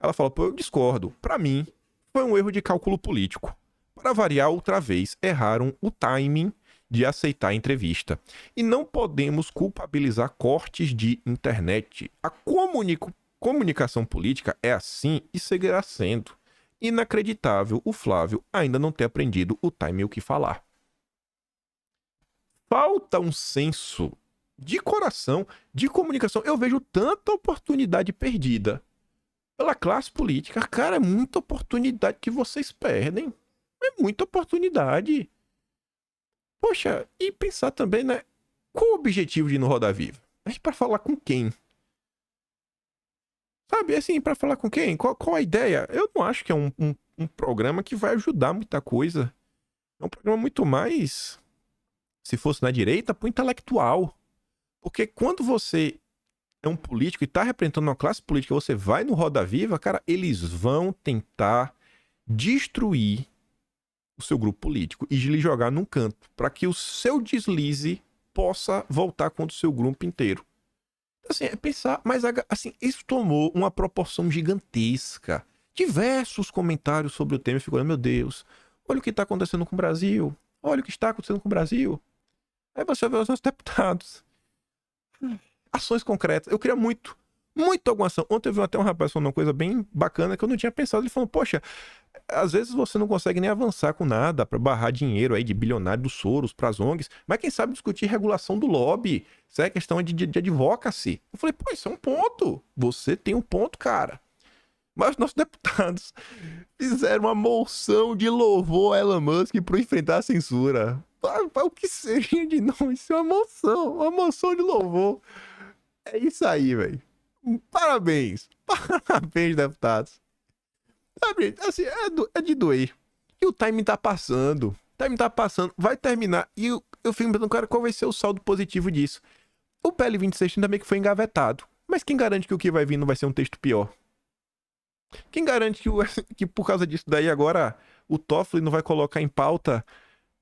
Ela fala, pô, eu discordo. Pra mim, foi um erro de cálculo político. Para variar outra vez, erraram o timing de aceitar a entrevista. E não podemos culpabilizar cortes de internet. A comunicação política é assim e seguirá sendo. Inacreditável o Flávio ainda não ter aprendido o timing e o que falar. Falta um senso de coração, de comunicação. Eu vejo tanta oportunidade perdida pela classe política. Cara, é muita oportunidade que vocês perdem. É muita oportunidade. Poxa, e pensar também, né? Qual o objetivo de ir no Roda Viva? É pra falar com quem? Sabe, assim, pra falar com quem? Qual a ideia? Eu não acho que é um programa que vai ajudar muita coisa. É um programa muito mais, se fosse na direita, pro intelectual. Porque quando você é um político e tá representando uma classe política, você vai no Roda Viva, cara, eles vão tentar destruir o seu grupo político e lhe jogar num canto, para que o seu deslize possa voltar contra o seu grupo inteiro. Assim, é pensar, mas assim, isso tomou uma proporção gigantesca. Diversos comentários sobre o tema, eu fico olhando, meu Deus, olha o que está acontecendo com o Brasil, olha o que está acontecendo com o Brasil. Aí você vê os nossos deputados. Ações concretas. Eu queria muito alguma ação. Ontem eu vi até um rapaz falando uma coisa bem bacana que eu não tinha pensado. Ele falou, poxa, às vezes você não consegue nem avançar com nada para barrar dinheiro aí de bilionário dos Soros para as ONGs, mas quem sabe discutir regulação do lobby, isso é questão de advocacy. Eu falei, pô, isso é um ponto. Você tem um ponto, cara. Mas os nossos deputados fizeram uma moção de louvor a Elon Musk para enfrentar a censura. O que seria de não? Isso é uma moção de louvor. É isso aí, velho. Parabéns. Parabéns, deputados. Sabe, assim, é de doer. E o time tá passando. O time tá passando. Vai terminar. E eu fico me perguntando, cara, qual vai ser o saldo positivo disso? O PL 26 ainda bem que foi engavetado. Mas quem garante que o que vai vir não vai ser um texto pior? Quem garante que por causa disso daí agora o Toffoli não vai colocar em pauta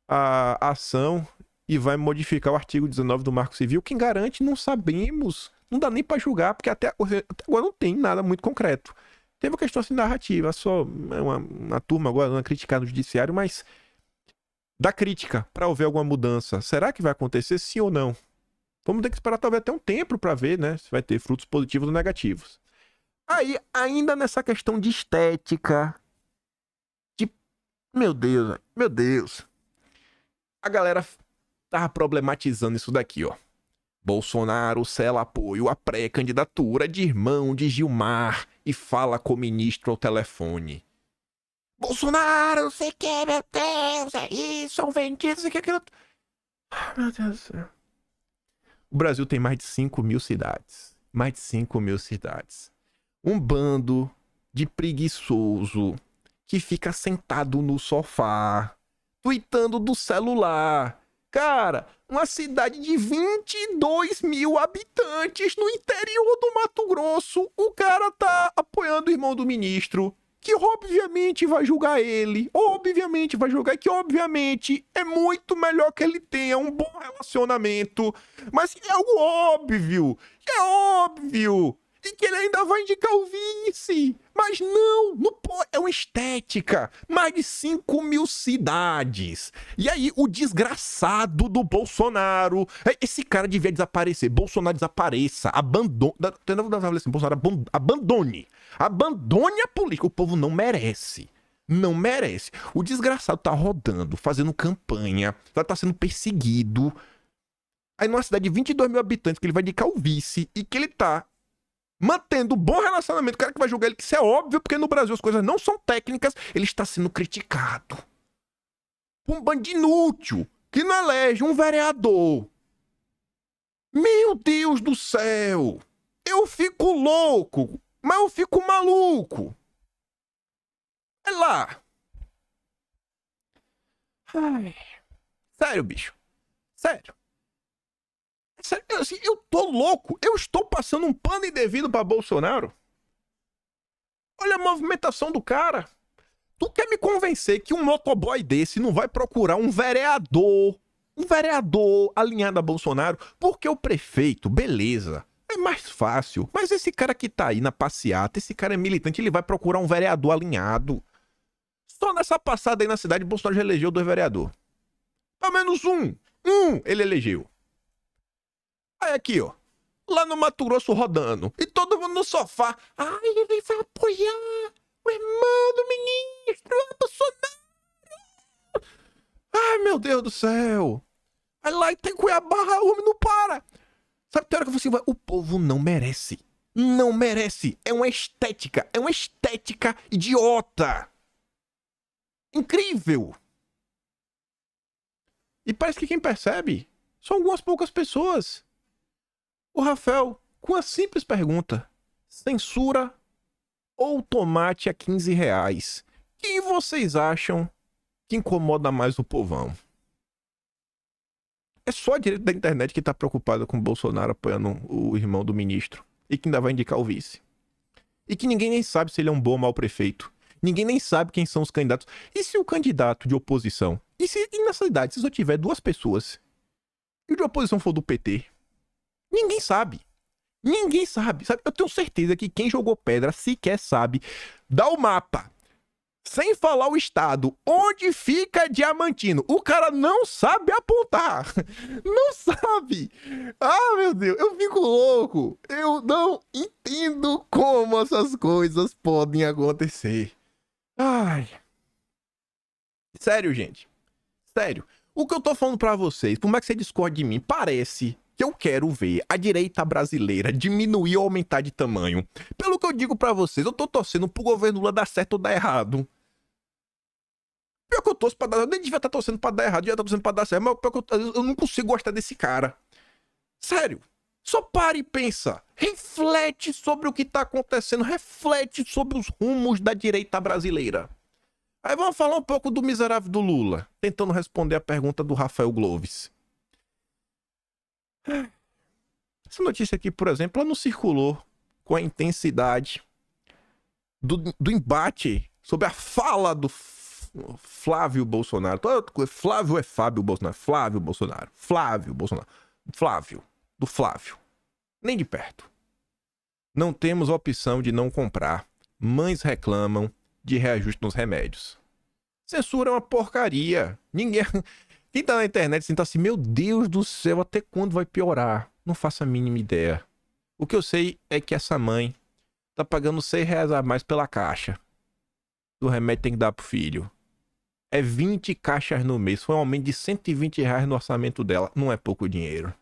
a ação e vai modificar o artigo 19 do Marco Civil? Quem garante? Não sabemos. Não dá nem pra julgar, porque até agora não tem nada muito concreto. Teve uma questão assim narrativa, só uma turma agora não criticar no judiciário, mas da crítica para haver alguma mudança. Será que vai acontecer sim ou não? Vamos ter que esperar talvez até um tempo para ver, né, se vai ter frutos positivos ou negativos. Aí, ainda nessa questão de estética, de meu Deus. A galera tava problematizando isso daqui, ó. Bolsonaro sela apoio à pré-candidatura de irmão de Gilmar e fala com o ministro ao telefone. Bolsonaro, não sei o que, meu Deus, é isso, são vendidos, não sei o que, aquilo. Meu Deus do céu. O Brasil tem mais de 5 mil cidades. Mais de 5 mil cidades. Um bando de preguiçoso que fica sentado no sofá, tweetando do celular. Cara, uma cidade de 22 mil habitantes no interior do Mato Grosso. O cara tá apoiando o irmão do ministro, que obviamente vai julgar ele. Obviamente vai julgar, que obviamente é muito melhor que ele tenha um bom relacionamento. Mas é algo óbvio. É óbvio. E que ele ainda vai indicar o vice. Mas não pode. É uma estética. Mais de 5 mil cidades. E aí, o desgraçado do Bolsonaro. Esse cara devia desaparecer. Bolsonaro desapareça. Abandone. Assim, Bolsonaro abandone. Abandone a política. O povo não merece. Não merece. O desgraçado tá rodando, fazendo campanha. Tá sendo perseguido. Aí, numa cidade de 22 mil habitantes, que ele vai indicar o vice. E que ele tá mantendo um bom relacionamento, o cara que vai julgar ele, que isso é óbvio, porque no Brasil as coisas não são técnicas, ele está sendo criticado. Um bando inútil, que não elege um vereador. Meu Deus do céu! Eu fico louco! Mas eu fico maluco. É lá. Ai. Sério, bicho. Sério. Sério, assim, eu tô louco. Eu estou passando um pano indevido pra Bolsonaro. Olha a movimentação do cara. Tu quer me convencer que um motoboy desse não vai procurar um vereador alinhado a Bolsonaro? Porque o prefeito, beleza, é mais fácil. Mas esse cara que tá aí na passeata, esse cara é militante, ele vai procurar um vereador alinhado. Só nessa passada aí na cidade, Bolsonaro já elegeu 2 vereadores. Pelo menos um ele elegeu. Aí aqui, ó. Lá no Mato Grosso rodando. E todo mundo no sofá. Ai, ele vai apoiar o irmão do ministro, Bolsonaro. Ai, meu Deus do céu. Aí lá tem Cuiabá, o homem não para. Sabe, tem hora que você vai... O povo não merece. Não merece. É uma estética idiota. Incrível. E parece que quem percebe são algumas poucas pessoas. O Rafael, com a simples pergunta: censura ou tomate a R$15? Quem vocês acham que incomoda mais o povão? É só a direita da internet que tá preocupada com o Bolsonaro apoiando o irmão do ministro. E que ainda vai indicar o vice. E que ninguém nem sabe se ele é um bom ou mau prefeito. Ninguém nem sabe quem são os candidatos. E se o candidato de oposição... E nessa cidade, se só tiver 2 pessoas e o de oposição for do PT... Ninguém sabe. Ninguém sabe. Eu tenho certeza que quem jogou pedra sequer sabe dar o mapa. Sem falar o estado. Onde fica Diamantino? O cara não sabe apontar. Não sabe. Ah, meu Deus. Eu fico louco. Eu não entendo como essas coisas podem acontecer. Ai. Sério, gente. Sério. O que eu tô falando pra vocês, por mais que você discorde de mim, parece... que eu quero ver a direita brasileira diminuir ou aumentar de tamanho. Pelo que eu digo pra vocês, eu tô torcendo pro governo Lula dar certo ou dar errado. Pior que eu torço pra dar... Eu nem devia estar torcendo pra dar errado, devia estar torcendo pra dar certo, mas pior que eu não consigo gostar desse cara. Sério. Só para e pensa. Reflete sobre o que tá acontecendo. Reflete sobre os rumos da direita brasileira. Aí vamos falar um pouco do miserável do Lula, tentando responder a pergunta do Rafael Gloves. Essa notícia aqui, por exemplo, ela não circulou com a intensidade do embate sobre a fala do Flávio Bolsonaro. Flávio é Fábio Bolsonaro. Flávio Bolsonaro. Flávio Bolsonaro. Flávio. Do Flávio. Nem de perto. Não temos a opção de não comprar. Mães reclamam de reajuste nos remédios. Censura é uma porcaria. Ninguém... Quem tá na internet assim, tá assim, meu Deus do céu, até quando vai piorar? Não faço a mínima ideia. O que eu sei é que essa mãe tá pagando R$6 a mais pela caixa do remédio que tem que dar pro filho. É 20 caixas no mês. Foi um aumento de R$120 no orçamento dela. Não é pouco dinheiro.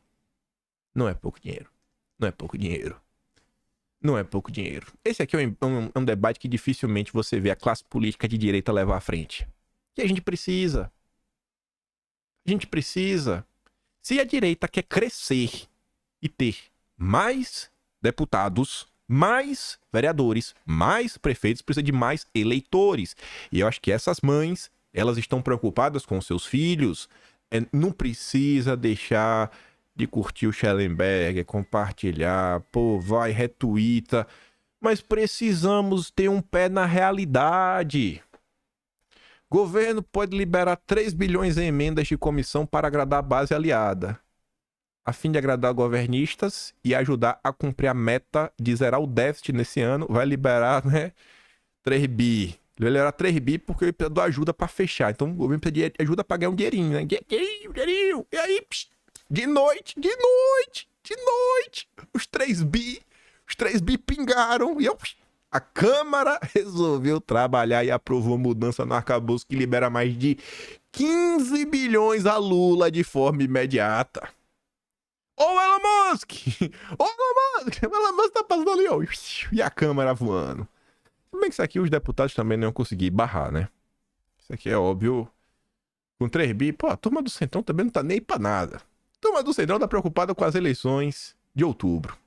Não é pouco dinheiro. Não é pouco dinheiro. Não é pouco dinheiro. Esse aqui é um debate que dificilmente você vê a classe política de direita levar à frente. E a gente precisa. A gente precisa. Se a direita quer crescer e ter mais deputados, mais vereadores, mais prefeitos, precisa de mais eleitores. E eu acho que essas mães, elas estão preocupadas com seus filhos. Não precisa deixar de curtir o Schellenberger, compartilhar, pô, vai, retuita. Mas precisamos ter um pé na realidade. Governo pode liberar 3 bilhões em emendas de comissão para agradar a base aliada, a fim de agradar governistas e ajudar a cumprir a meta de zerar o déficit nesse ano. Vai liberar, né, 3 bi. Vai liberar 3 bi porque ele precisa de ajuda para fechar. Então o governo precisa de ajuda para ganhar um dinheirinho, né? Dinheirinho. E aí, de noite, os 3 bi pingaram e a Câmara resolveu trabalhar e aprovou mudança no arcabouço que libera mais de 15 bilhões a Lula de forma imediata. Ô Elon Musk! Ô Elon Musk! O Elon Musk tá passando ali, ó. E a Câmara voando. Se bem que isso aqui os deputados também não iam conseguir barrar, né? Isso aqui é óbvio. Com 3 bi, pô, a turma do Centrão também não tá nem pra nada. A turma do Centrão tá preocupada com as eleições de outubro.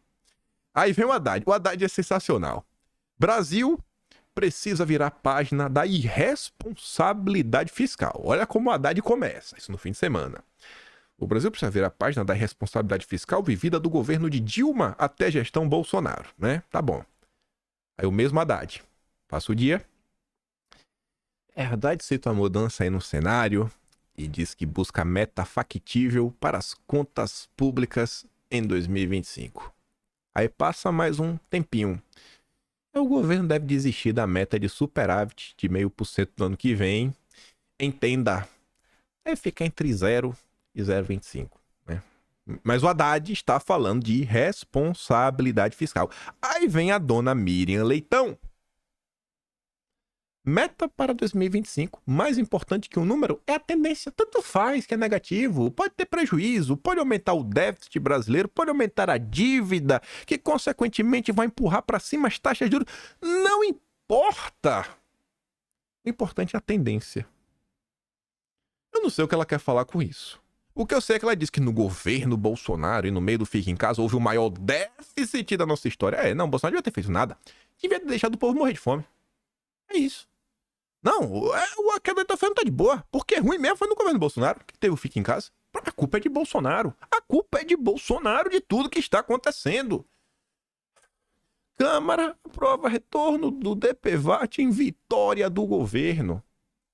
Aí vem o Haddad. O Haddad é sensacional. Brasil precisa virar página da irresponsabilidade fiscal. Olha como o Haddad começa, isso no fim de semana. O Brasil precisa virar página da irresponsabilidade fiscal vivida do governo de Dilma até a gestão Bolsonaro, né? Tá bom. Aí o mesmo Haddad passa o dia. Haddad cita uma mudança aí no cenário e diz que busca meta factível para as contas públicas em 2025. Aí passa mais um tempinho. O governo deve desistir da meta de superávit de 0,5% no ano que vem. Entenda, deve ficar entre 0 e 0,25%. Né? Mas o Haddad está falando de responsabilidade fiscal. Aí vem a dona Miriam Leitão. Meta para 2025, mais importante que o número é a tendência. Tanto faz que é negativo, pode ter prejuízo, pode aumentar o déficit brasileiro, pode aumentar a dívida, que consequentemente vai empurrar para cima as taxas de juros. Não importa. O importante é a tendência. Eu não sei o que ela quer falar com isso. O que eu sei é que ela diz que no governo Bolsonaro e no meio do Fica em Casa houve o maior déficit da nossa história. Não, Bolsonaro não devia ter feito nada. Devia ter deixado o povo morrer de fome. É isso. Não, a queda da oferta tá de boa. Porque ruim mesmo foi no governo Bolsonaro, que teve o Fica em Casa. A culpa é de Bolsonaro. A culpa é de Bolsonaro de tudo que está acontecendo. Câmara aprova retorno do DPVAT em vitória do governo.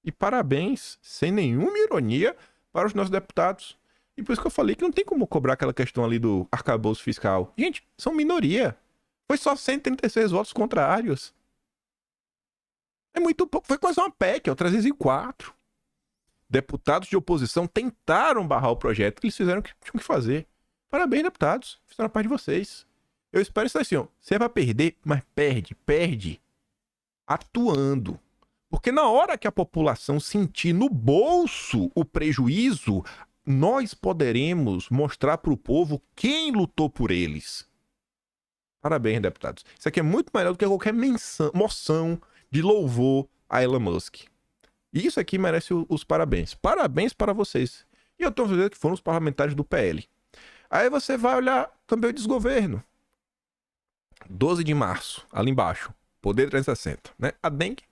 E parabéns, sem nenhuma ironia, para os nossos deputados. E por isso que eu falei que não tem como cobrar aquela questão ali do arcabouço fiscal. Gente, são minoria. Foi só 136 votos contrários. É muito pouco. Foi quase uma PEC, é o 304. Deputados de oposição tentaram barrar o projeto. Eles fizeram o que tinham que fazer. Parabéns, deputados. Fizeram a parte de vocês. Eu espero isso assim, ó. Você vai perder, mas perde. Atuando. Porque na hora que a população sentir no bolso o prejuízo, nós poderemos mostrar para o povo quem lutou por eles. Parabéns, deputados. Isso aqui é muito melhor do que qualquer moção de louvor a Elon Musk. E isso aqui merece os parabéns. Parabéns para vocês. E eu tenho certeza que foram os parlamentares do PL. Aí você vai olhar também o desgoverno. 12 de março, ali embaixo. Poder 360, né? A dengue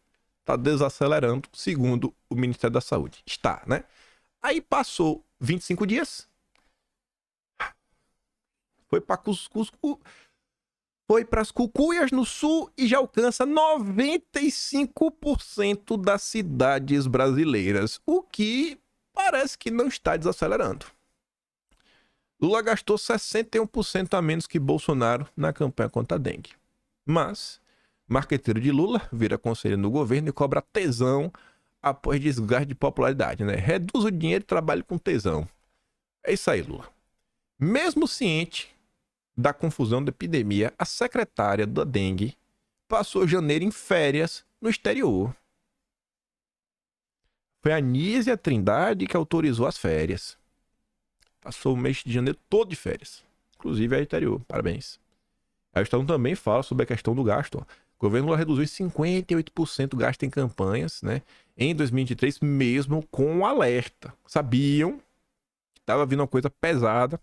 está desacelerando, segundo o Ministério da Saúde. Está, né? Aí passou 25 dias. Foi para Foi para as Cucuias no sul e já alcança 95% das cidades brasileiras, o que parece que não está desacelerando. Lula gastou 61% a menos que Bolsonaro na campanha contra a dengue. Mas, marqueteiro de Lula vira conselheiro no governo e cobra tesão após desgaste de popularidade, né? Reduz o dinheiro e trabalhe com tesão. É isso aí, Lula. Mesmo ciente da confusão da epidemia, a secretária da dengue passou janeiro em férias no exterior. Foi a Nízia Trindade que autorizou as férias. Passou o mês de janeiro todo de férias. Inclusive é exterior. Parabéns. Aí o Estado também fala sobre a questão do gasto. O governo reduziu 58% o gasto em campanhas, né? Em 2023, mesmo com um alerta. Sabiam que estava vindo uma coisa pesada.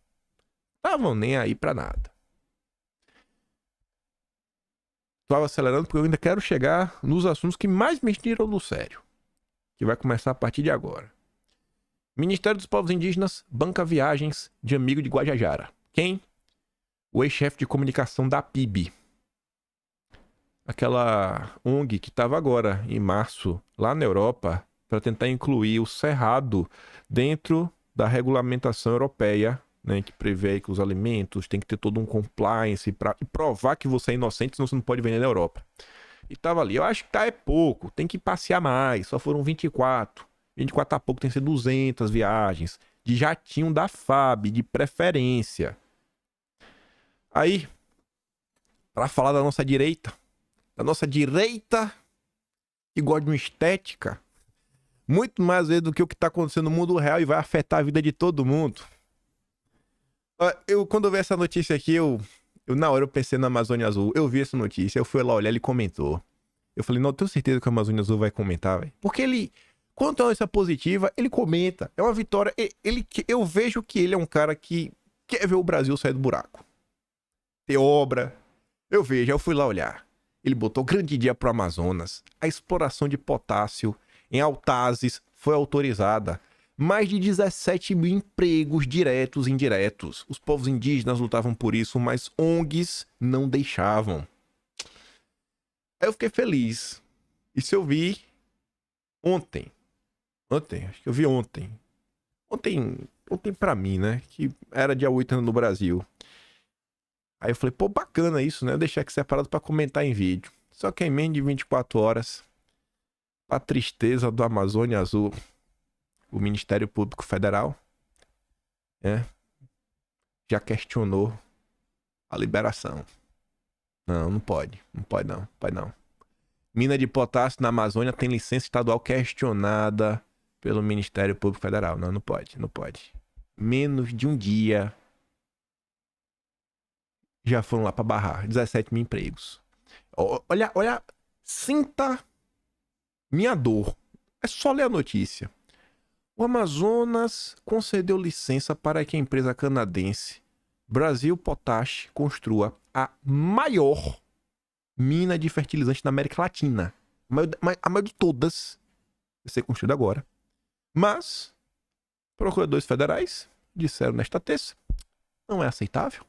Estavam nem aí pra nada. Estava acelerando porque eu ainda quero chegar nos assuntos que mais me tiram do sério. Que vai começar a partir de agora. Ministério dos Povos Indígenas banca viagens de amigo de Guajajara. Quem? O ex-chefe de comunicação da PIB. Aquela ONG que estava agora, em março, lá na Europa, para tentar incluir o cerrado dentro da regulamentação europeia, né, que prevê que os alimentos tem que ter todo um compliance para provar que você é inocente, senão você não pode vender na Europa. E tava ali. Eu acho que é pouco, tem que passear mais. Só foram 24. 24 tá pouco, tem que ser 200 viagens. De jatinho da FAB, de preferência. Aí, para falar da nossa direita, que gosta de uma estética, muito mais vezes do que o que tá acontecendo no mundo real e vai afetar a vida de todo mundo. Quando eu vi essa notícia aqui, na hora eu pensei na Amazônia Azul. Eu vi essa notícia, eu fui lá olhar, ele comentou. Eu falei, não, eu tenho certeza que a Amazônia Azul vai comentar, velho. Porque ele, quando é uma notícia positiva, ele comenta. É uma vitória. Eu vejo que ele é um cara que quer ver o Brasil sair do buraco. Ter obra. Eu fui lá olhar. Ele botou grande dia pro Amazonas. A exploração de potássio em Altazes foi autorizada. Mais de 17 mil empregos diretos e indiretos. Os povos indígenas lutavam por isso, mas ONGs não deixavam. Aí eu fiquei feliz. Isso eu vi ontem. Acho que eu vi ontem. Ontem pra mim, né? Que era dia 8 no Brasil. Aí eu falei, pô, bacana isso, né? Eu deixei aqui separado pra comentar em vídeo. Só que em menos de 24 horas, a tristeza do Amazônia Azul, o Ministério Público Federal, já questionou a liberação. Não pode. Não pode não. Mina de potássio na Amazônia tem licença estadual questionada pelo Ministério Público Federal. Não pode. Menos de um dia já foram lá para barrar. 17 mil empregos. Olha, sinta minha dor. É só ler a notícia. O Amazonas concedeu licença para que a empresa canadense Brasil Potash construa a maior mina de fertilizante da América Latina. A maior de todas vai ser construída agora. Mas procuradores federais disseram nesta terça, não é aceitável.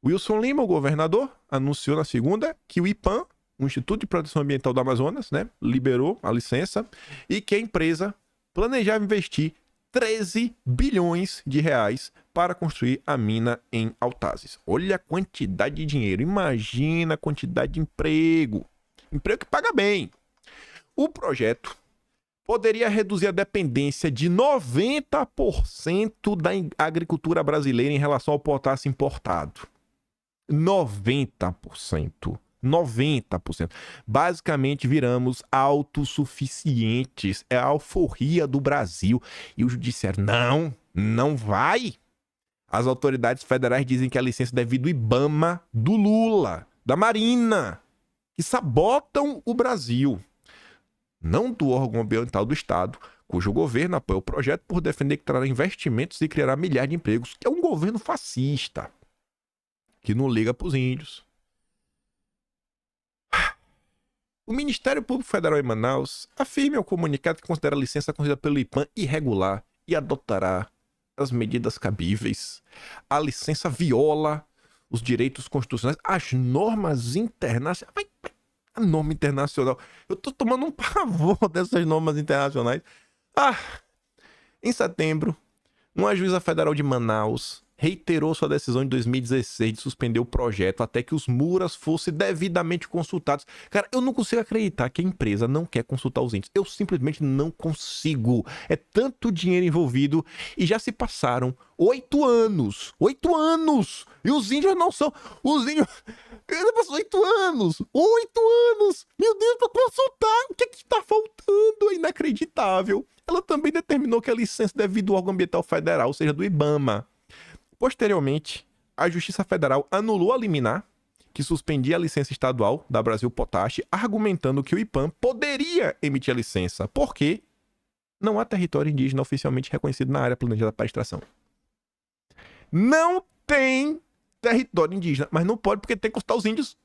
Wilson Lima, o governador, anunciou na segunda que o IPAM, o Instituto de Proteção Ambiental do Amazonas, liberou a licença e que a empresa planejava investir 13 bilhões de reais para construir a mina em Altazes. Olha a quantidade de dinheiro, imagina a quantidade de emprego que paga bem. O projeto poderia reduzir a dependência de 90% da agricultura brasileira em relação ao potássio importado. 90%. Basicamente viramos autossuficientes. É a alforria do Brasil. E o judiciário, não vai. As autoridades federais dizem que a licença é devido ao IBAMA, do Lula, da Marina, que sabotam o Brasil. Não do órgão ambiental do Estado, cujo governo apoia o projeto por defender que trará investimentos e criará milhares de empregos, que é um governo fascista, que não liga para os índios. O Ministério Público Federal em Manaus afirma ao comunicado que considera a licença concedida pelo IPAM irregular e adotará as medidas cabíveis. A licença viola os direitos constitucionais, as normas internacionais. A norma internacional. Eu tô tomando um pavor dessas normas internacionais. Em setembro, uma juíza federal de Manaus reiterou sua decisão em 2016 de suspender o projeto até que os muras fossem devidamente consultados. Cara, eu não consigo acreditar que a empresa não quer consultar os índios. Eu simplesmente não consigo. É tanto dinheiro envolvido e já se passaram 8 anos. 8 anos! E os índios não são... Os índios... Já passou 8 anos! 8 anos! Meu Deus, pra consultar! O que é que tá faltando? É inacreditável. Ela também determinou que a licença é devido ao órgão ambiental federal, ou seja, do IBAMA. Posteriormente, a Justiça Federal anulou a liminar que suspendia a licença estadual da Brasil Potash, argumentando que o IPAM poderia emitir a licença, porque não há território indígena oficialmente reconhecido na área planejada para extração. Não tem território indígena, mas não pode porque tem que consultar os índios.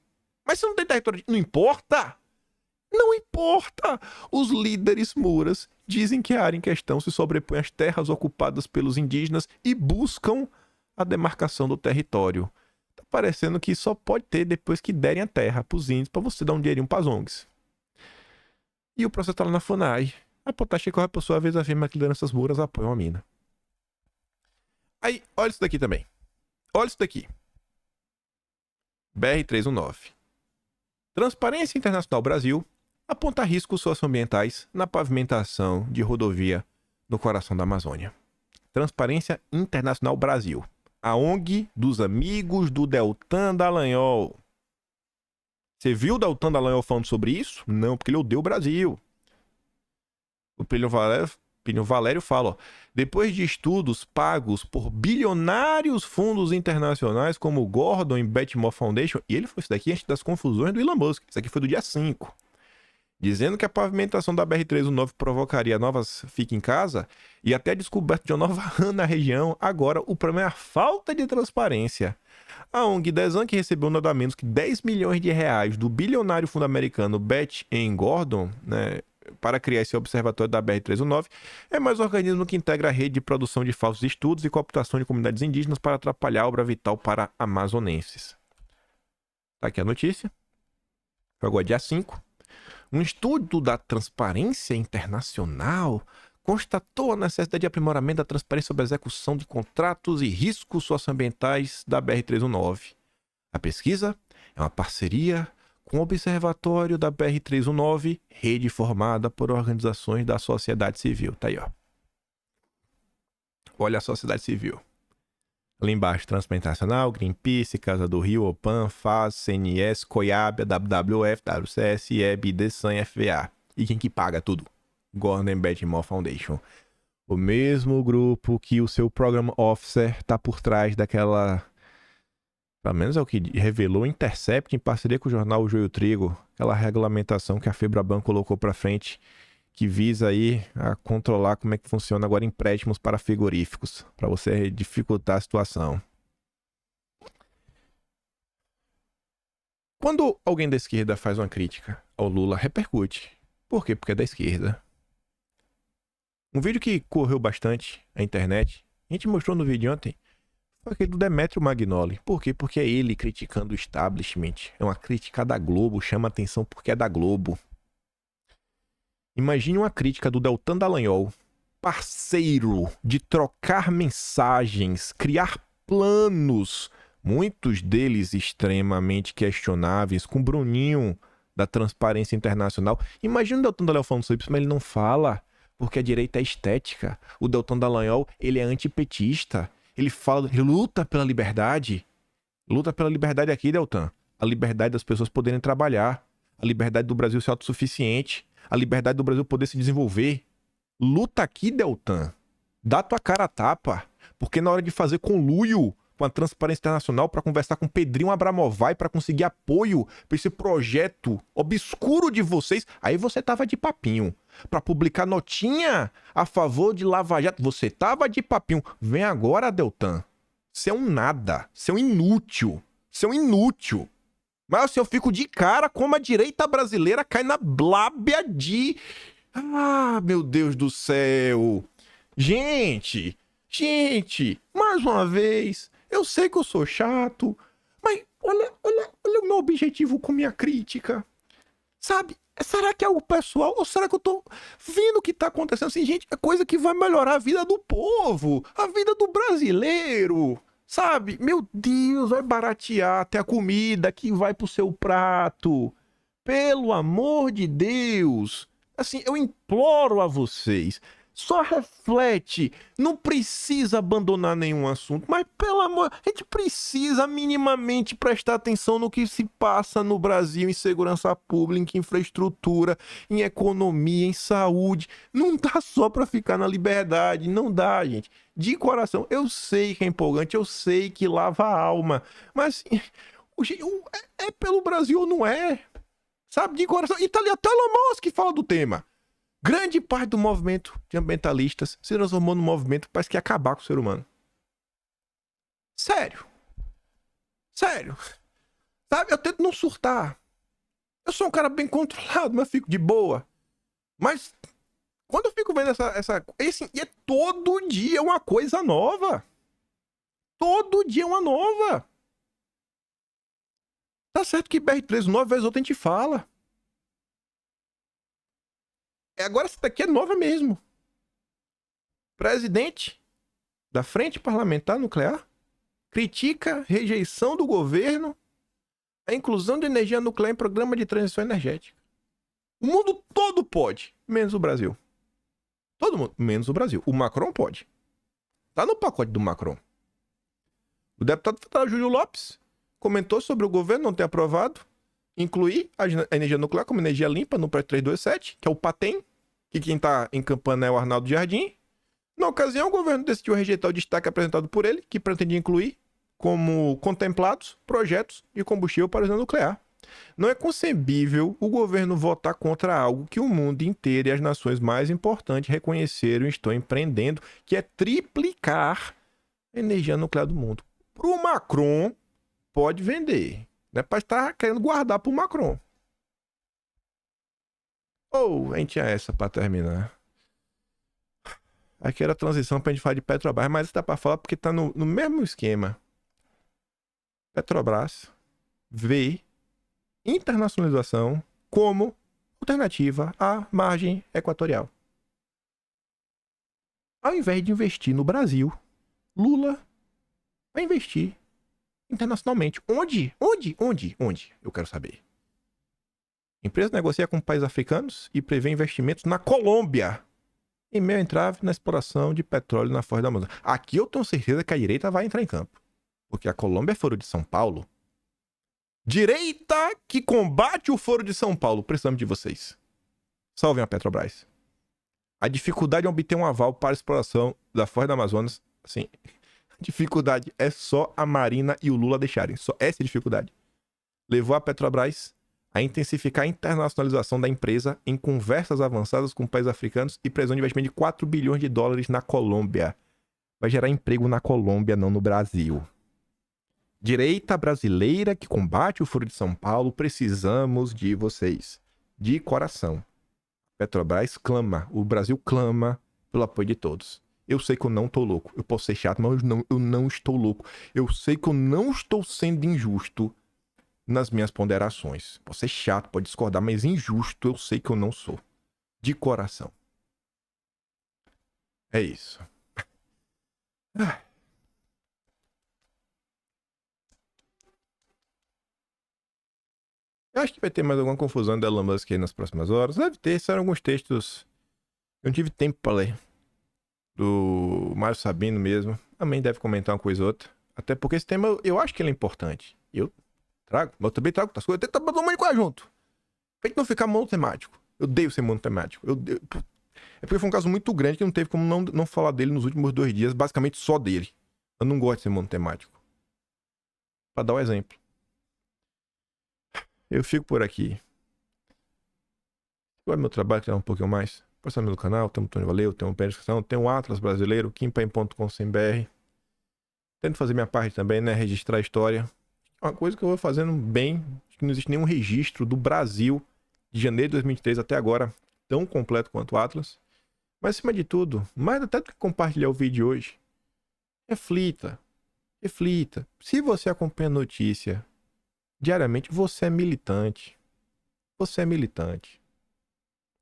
Mas se não tem território, não importa! Não importa! Os líderes muras dizem que a área em questão se sobrepõe às terras ocupadas pelos indígenas e buscam a demarcação do território. Tá parecendo que só pode ter depois que derem a terra pros índios pra você dar um dinheirinho pras ONGs. E o processo tá lá na FUNAI. A Potash, por sua vez, afirma que lideranças muras apoiam a mina. Aí, olha isso daqui também. Olha isso daqui. BR-319. Transparência Internacional Brasil aponta riscos socioambientais na pavimentação de rodovia no coração da Amazônia. Transparência Internacional Brasil. A ONG dos amigos do Deltan Dallagnol. Você viu o Deltan Dallagnol falando sobre isso? Não, porque ele odeia o Brasil. O Plínio Valério fala, ó, depois de estudos pagos por bilionários fundos internacionais como o Gordon e Betmore Foundation, e ele foi isso daqui antes das confusões do Elon Musk, isso aqui foi do dia 5. dizendo que a pavimentação da BR-319 provocaria novas fique em casa e até a descoberta de uma nova rã na região. Agora, o problema é a falta de transparência. A ONG Desan, que recebeu nada menos que 10 milhões de reais do bilionário fundo americano Beth N. Gordon, né, para criar esse observatório da BR-319, é mais um organismo que integra a rede de produção de falsos estudos e cooptação de comunidades indígenas para atrapalhar a obra vital para amazonenses. Tá aqui a notícia. Foi agora dia 5. Um estudo da Transparência Internacional constatou a necessidade de aprimoramento da transparência sobre a execução de contratos e riscos socioambientais da BR-319. A pesquisa é uma parceria com o Observatório da BR-319, rede formada por organizações da sociedade civil. Tá aí, ó. Olha a sociedade civil. Ali embaixo, Transparência Internacional, Greenpeace, Casa do Rio, OPAN, FAS, CNS, COIAB, WWF, WCS, IEB, DESAN, FVA. E quem que paga tudo? Gordon Beth Moore Foundation. O mesmo grupo que o seu Program Officer tá por trás daquela... Pelo menos é o que revelou o Intercept em parceria com o jornal O Joio Trigo. Aquela regulamentação que a Febraban colocou para frente, que visa aí a controlar como é que funciona agora empréstimos para frigoríficos, para você dificultar a situação. Quando alguém da esquerda faz uma crítica ao Lula, repercute. Por quê? Porque é da esquerda. Um vídeo que correu bastante na internet, a gente mostrou no vídeo ontem, foi aquele do Demetrio Magnoli. Por quê? Porque é ele criticando o establishment. É uma crítica da Globo, chama atenção porque é da Globo. Imagine uma crítica do Deltan Dallagnol, parceiro de trocar mensagens, criar planos, muitos deles extremamente questionáveis, com o Bruninho da Transparência Internacional. Imagina o Deltan Dallagnol falando sobre isso, mas ele não fala, porque a direita é estética. O Deltan Dallagnol, ele é antipetista. Ele fala, ele luta pela liberdade. Luta pela liberdade aqui, Deltan. A liberdade das pessoas poderem trabalhar. A liberdade do Brasil ser autossuficiente. A liberdade do Brasil poder se desenvolver. Luta aqui, Deltan. Dá tua cara a tapa. Porque na hora de fazer conluio com a Transparência Internacional para conversar com Pedrinho Abramovay para conseguir apoio para esse projeto obscuro de vocês, aí você tava de papinho. Para publicar notinha a favor de Lava Jato, você tava de papinho. Vem agora, Deltan. Você é um nada. Você é um inútil. Você é um inútil. Mas assim, eu fico de cara como a direita brasileira cai na blábia de... Ah, meu Deus do céu. Gente, mais uma vez, eu sei que eu sou chato, mas olha o meu objetivo com minha crítica. Sabe? Será que é o pessoal ou será que eu tô vendo o que tá acontecendo? Assim, gente, é coisa que vai melhorar a vida do povo, a vida do brasileiro. Sabe? Meu Deus, vai baratear até a comida que vai pro seu prato. Pelo amor de Deus. Assim, eu imploro a vocês. Só reflete. Não precisa abandonar nenhum assunto. Mas, pelo amor... A gente precisa minimamente prestar atenção no que se passa no Brasil em segurança pública, em infraestrutura, em economia, em saúde. Não dá só pra ficar na liberdade. Não dá, gente. De coração. Eu sei que é empolgante. Eu sei que lava a alma. Mas, assim, é pelo Brasil ou não é? Sabe? De coração. E tá ali até Elon Musk que fala do tema. Grande parte do movimento de ambientalistas se transformou num movimento que parece que ia acabar com o ser humano. Sério. Sabe, eu tento não surtar. Eu sou um cara bem controlado, mas fico de boa. Mas quando eu fico vendo e é todo dia uma coisa nova. Todo dia uma nova. Tá certo que BR-319 vez outra a gente fala. Agora essa daqui é nova mesmo. Presidente da Frente Parlamentar Nuclear critica rejeição do governo à inclusão de energia nuclear em programa de transição energética. O mundo todo pode, menos o Brasil. Todo mundo, menos o Brasil. O Macron pode. Tá no pacote do Macron. O deputado federal Júlio Lopes comentou sobre o governo não ter aprovado incluir a energia nuclear como energia limpa no PROJECto 327, que é o PATEM, que quem está encampando é o Arnaldo Jardim. Na ocasião, o governo decidiu rejeitar o destaque apresentado por ele, que pretendia incluir como contemplados projetos de combustível para a usina nuclear. Não é concebível o governo votar contra algo que o mundo inteiro e as nações mais importantes reconheceram e estão empreendendo, que é triplicar a energia nuclear do mundo. Pro Macron, pode vender. Não é para estar querendo guardar pro Macron. Ou a gente tinha essa para terminar. Aqui era a transição pra gente falar de Petrobras, mas dá pra falar porque tá no mesmo esquema. Petrobras vê internacionalização como alternativa à margem equatorial. Ao invés de investir no Brasil, Lula vai investir internacionalmente. Onde? Onde? Eu quero saber. A empresa negocia com países africanos e prevê investimentos na Colômbia, em meio a entrave na exploração de petróleo na Foz da Amazônia. Aqui eu tenho certeza que a direita vai entrar em campo. Porque a Colômbia é foro de São Paulo. Direita que combate o foro de São Paulo. Precisamos de vocês. Salvem a Petrobras. A dificuldade de obter um aval para a exploração da Foz do Amazonas, assim, a dificuldade é só a Marina e o Lula deixarem. Só essa dificuldade. Levou a Petrobras a intensificar a internacionalização da empresa em conversas avançadas com países africanos e previsão de investimento de 4 bilhões de dólares na Colômbia. Vai gerar emprego na Colômbia, não no Brasil. Direita brasileira que combate o foro de São Paulo, precisamos de vocês. De coração. Petrobras clama, o Brasil clama pelo apoio de todos. Eu sei que eu não tô louco. Eu posso ser chato, mas eu não estou louco. Eu sei que eu não estou sendo injusto nas minhas ponderações. Posso ser chato, pode discordar, mas injusto eu sei que eu não sou. De coração. É isso. Eu acho que vai ter mais alguma confusão da Elon Musk aí nas próximas horas. Deve ter, serão alguns textos. Eu não tive tempo pra ler. Do Mário Sabino mesmo. Também deve comentar uma coisa ou outra. Até porque esse tema eu acho que ele é importante. Eu trago, mas eu também trago outras coisas. Eu tento botar coisa junto. Pra gente não ficar monotemático. Eu odeio ser monotemático. É porque foi um caso muito grande que não teve como não falar dele nos últimos 2 dias. Basicamente só dele. Eu não gosto de ser monotemático. Pra dar um exemplo. Eu fico por aqui. Agora meu trabalho, que é um pouquinho mais. Passando no canal, tem o Tony Valeu, tem o Pé Descrição, tem o Atlas Brasileiro, kimpaim.com.br. Tento fazer minha parte também, né? Registrar a história. Uma coisa que eu vou fazendo bem, que não existe nenhum registro do Brasil de janeiro de 2023 até agora tão completo quanto o Atlas. Mas acima de tudo, mais até do que compartilhar o vídeo hoje, reflita. Reflita. Se você acompanha a notícia diariamente, você é militante. Você é militante.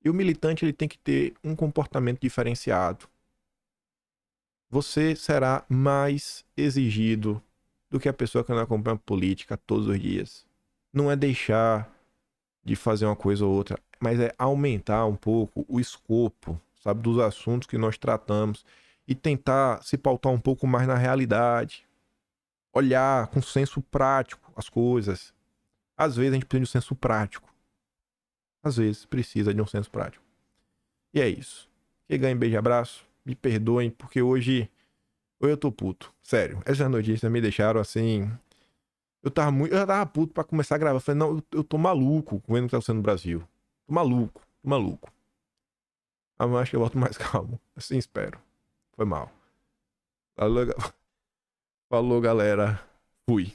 E o militante ele tem que ter um comportamento diferenciado. Você será mais exigido do que a pessoa que não acompanha política todos os dias. Não é deixar de fazer uma coisa ou outra, mas é aumentar um pouco o escopo, sabe, dos assuntos que nós tratamos e tentar se pautar um pouco mais na realidade. Olhar com senso prático as coisas. Às vezes a gente precisa de um senso prático. Às vezes precisa de um senso prático. E é isso. Que ganhe beijo e abraço. Me perdoem, porque hoje eu tô puto. Sério, essas notícias me deixaram assim. Eu tava puto pra começar a gravar. Eu falei, não, eu tô maluco vendo o que tá acontecendo no Brasil. Tô maluco. Ah, mas acho que eu volto mais calmo. Assim espero. Foi mal. Falou, Falou, galera. Fui.